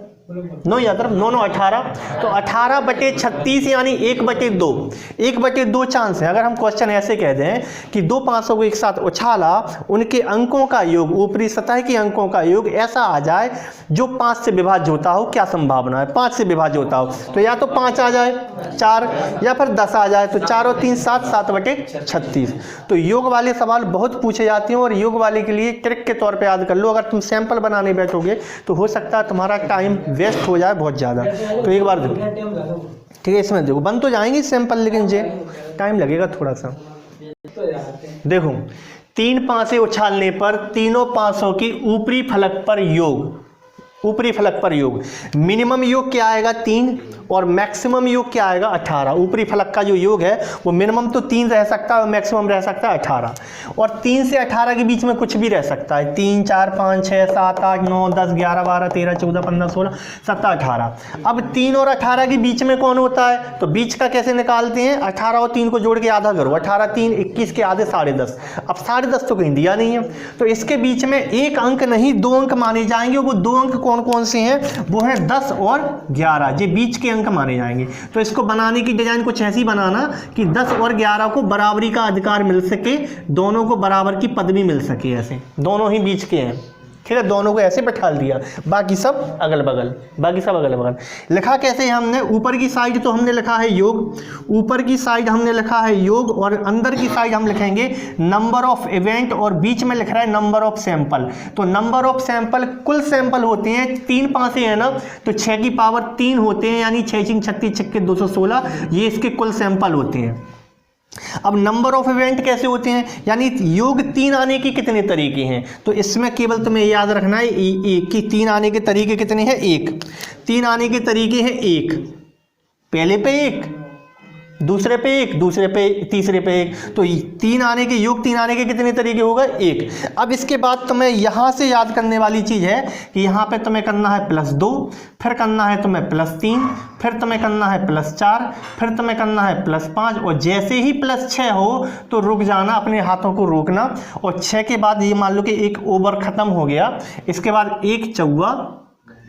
9 याद रख, 9 9 18। तो 18/36 यानी 1/2, 1/2 चांस है। अगर हम क्वेश्चन ऐसे कह दें कि 2 500 को एक साथ उछाला, उनके अंकों का योग, ऊपरी सतह के अंकों का योग ऐसा आ जाए जो 5 से विभाज्य होता हो, क्या संभावना है 5 से विभाज्य होता हो। तो या तो 5 आ जाए 4, या फिर 10 आ जाए, तो 4 और 3 7, 7/36। तो योग वाले सवाल बहुत पूछे जाते हैं, और योग वाले के लिए ट्रिक के तौर पर याद कर लो। अगर तुम सैंपल बनाने बैठोगे तो हो सकता है तुम्हारा टाइम वेस्ट हो जाए बहुत ज़्यादा। तो एक बार देखो, ठीक है, इसमें देखो बन तो जाएंगे सैंपल, लेकिन जे टाइम लगेगा थोड़ा सा। देखो 3 पासे उछालने पर तीनों पासों की ऊपरी फलक पर योग, ऊपरी फलक पर योग, मिनिमम योग क्या आएगा 3 और मैक्सिमम योग क्या आएगा 18। ऊपरी फलक का जो योग है वो मिनिमम तो 3 रह सकता है और मैक्सिमम रह सकता है 18, और 3 से 18 के बीच में कुछ भी रह सकता है, 3 4 5 6 7 8 9 10 11 12 13 14 15 16 17 18। अब 3 और 18 के बीच में कौन होता है, तो बीच का कैसे निकालते हैं, 18 और 3 को जोड़ के आधा करो, 18 3 21 के आधे 10.5। अब 10.5 तो कहीं दिया नहीं है, तो इसके बीच में एक अंक नहीं 2 अंक माने जाएंगे। वो 2 अंक कौन कौन से हैं, वो है 10 और 11, ये बीच के अंक माने जाएंगे। तो इसको बनाने की डिजाइन कुछ ऐसी बनाना कि 10 और 11 को बराबरी का अधिकार मिल सके, दोनों को बराबर की पदवी मिल सके, ऐसे दोनों ही बीच के हैं, ठीक है, दोनों को ऐसे बैठा दिया, बाकी सब अगल बगल, बाकी सब अगल बगल। लिखा कैसे है हमने, ऊपर की साइड तो हमने लिखा है योग, ऊपर की साइड हमने लिखा है योग, और अंदर की साइड हम लिखेंगे नंबर ऑफ इवेंट, और बीच में लिख रहा है नंबर ऑफ सैंपल। तो नंबर ऑफ सैंपल, कुल सैंपल होते हैं 3 पासे है ना, तो 6 की पावर 3 होते हैं, यानी 6 6 36 6 216, ये इसके कुल सैंपल होते हैं। अब नंबर ऑफ इवेंट कैसे होते हैं, यानी योग 3 आने के कितने तरीके हैं, तो इसमें केवल तुम्हें याद रखना है कि 3 आने के तरीके कितने हैं, 1। 3 आने के तरीके हैं 1, पहले पे 1, दूसरे पे 1, दूसरे पे, तीसरे पे 1, तो 3 आने के, योग 3 आने के कितने तरीके होगा, 1। अब इसके बाद तुम्हें यहाँ से याद करने वाली चीज़ है कि यहाँ पे तुम्हें करना है +2, फिर करना है तुम्हें +3, फिर तुम्हें करना है +4, फिर तुम्हें करना है +5, और जैसे ही +6 हो तो रुक जाना, अपने हाथों को रोकना, और 6 के बाद ये मान लो कि एक ओवर ख़त्म हो गया, इसके बाद एक चौवा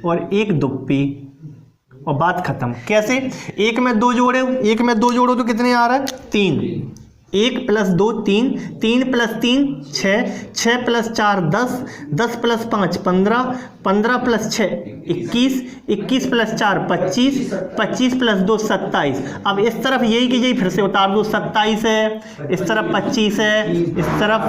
और एक दुप्पी, और बात खत्म। कैसे, 1 में 2 जोड़े, 1 में 2 जोड़ो तो कितने आ रहा है, 3, 1 + 2 3, 3 + 3 6, 6 + 4 10, 10 + 5 15, 15 + 6 21, 21 + 4 25, 25 + 2 27। अब इस तरफ यही की यही फिर से उतार दो, 27 है, इस तरफ 25 है, इस तरफ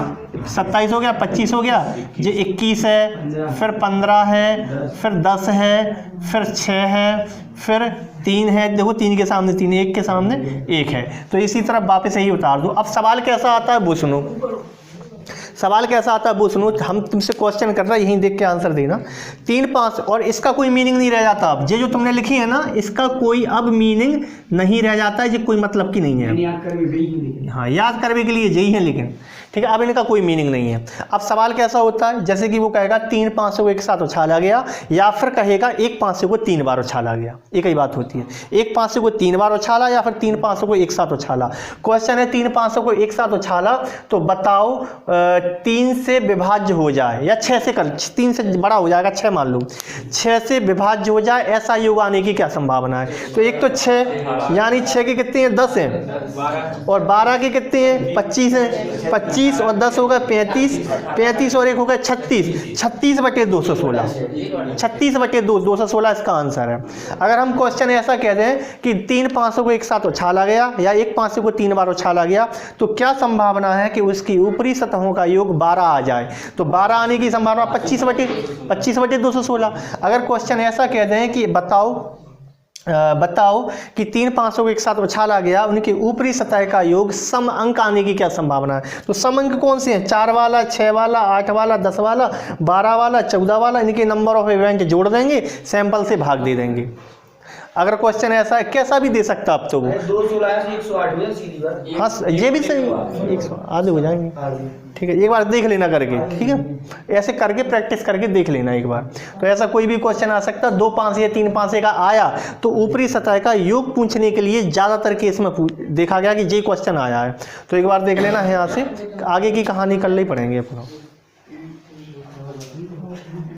27 हो गया, 25 हो गया, ये 21 है, फिर 15 है, फिर 10 है, फिर 6 है, फिर 3 है, देखो 3 के सामने 3, 1 के सामने 1 है, तो इसी तरफ वापस यही उतार दो। अब सवाल कैसा आता है वो सुनो, सवाल कैसा आता है वो सुनो, हम तुमसे क्वेश्चन कर रहे हैं, यहीं देख के आंसर देना। 3 5, और इसका कोई मीनिंग नहीं रह जाता। अब ये जो तुमने लिखी है ना, इसका कोई अब मीनिंग नहीं रह जाता है, ये कोई मतलब की नहीं है, हाँ याद करने के लिए यही है, लेकिन ठीक है, अब इनका कोई मीनिंग नहीं है। अब सवाल कैसा होता है, जैसे कि वो कहेगा 3 500 को एक साथ उछाला गया, या फिर कहेगा 1 500 को 3 बार उछाला गया, एक ही बात होती है, 1 500 को 3 बार उछाला या फिर 3 500 को एक साथ उछाला। क्वेश्चन है 3 500 को एक साथ उछाला, तो बताओ 3 से विभाज्य हो जाए, या 6 से कर, 3 से बड़ा हो जाएगा, 6 मान लो, 6 से विभाज्य हो जाए, ऐसा योग आने की क्या संभावना है। तो एक तो 6, यानी 6 के कितने हैं, 10 हैं, और 12 के कितने हैं, 25 हैं, 25 और 10 होगा 35, 35 और 1 होगा 36, 36/216, 36/216 इसका आंसर है। अगर हम क्वेश्चन ऐसा कह दें कि 3 500 को एक साथ उछाला गया, या 1 500 को 3 बार उछाला गया, तो क्या संभावना है कि उसकी ऊपरी सतहों का योग 12 आ जाए। तो 12 आने की संभावना 25/216। अगर क्वेश्चन ऐसा कह दें कि बताओ कि 3 500 को एक साथ उछाला गया, उनके ऊपरी सतह का योग सम अंक आने की क्या संभावना है। तो सम अंक कौन से हैं, 4 वाला, 6 वाला, 8 वाला, 10 वाला, 12 वाला, 14 वाला, इनके नंबर ऑफ इवेंट जोड़ देंगे, सैंपल से भाग दे देंगे। अगर क्वेश्चन ऐसा है, कैसा भी दे सकता अब तो वो 108, हाँ ये भी सही, 100 आधे हो जाएंगे, ठीक है, एक बार देख लेना करके, ठीक है, ऐसे करके प्रैक्टिस करके देख लेना एक बार। तो ऐसा कोई भी क्वेश्चन आ सकता है, 2 5 या 3 5 का आया तो ऊपरी सतह का योग पूछने के लिए ज़्यादातर केस में देखा गया कि ये क्वेश्चन आया है। तो एक बार देख लेना है, यहाँ से आगे की कहानी कर ले पड़ेंगे अपना।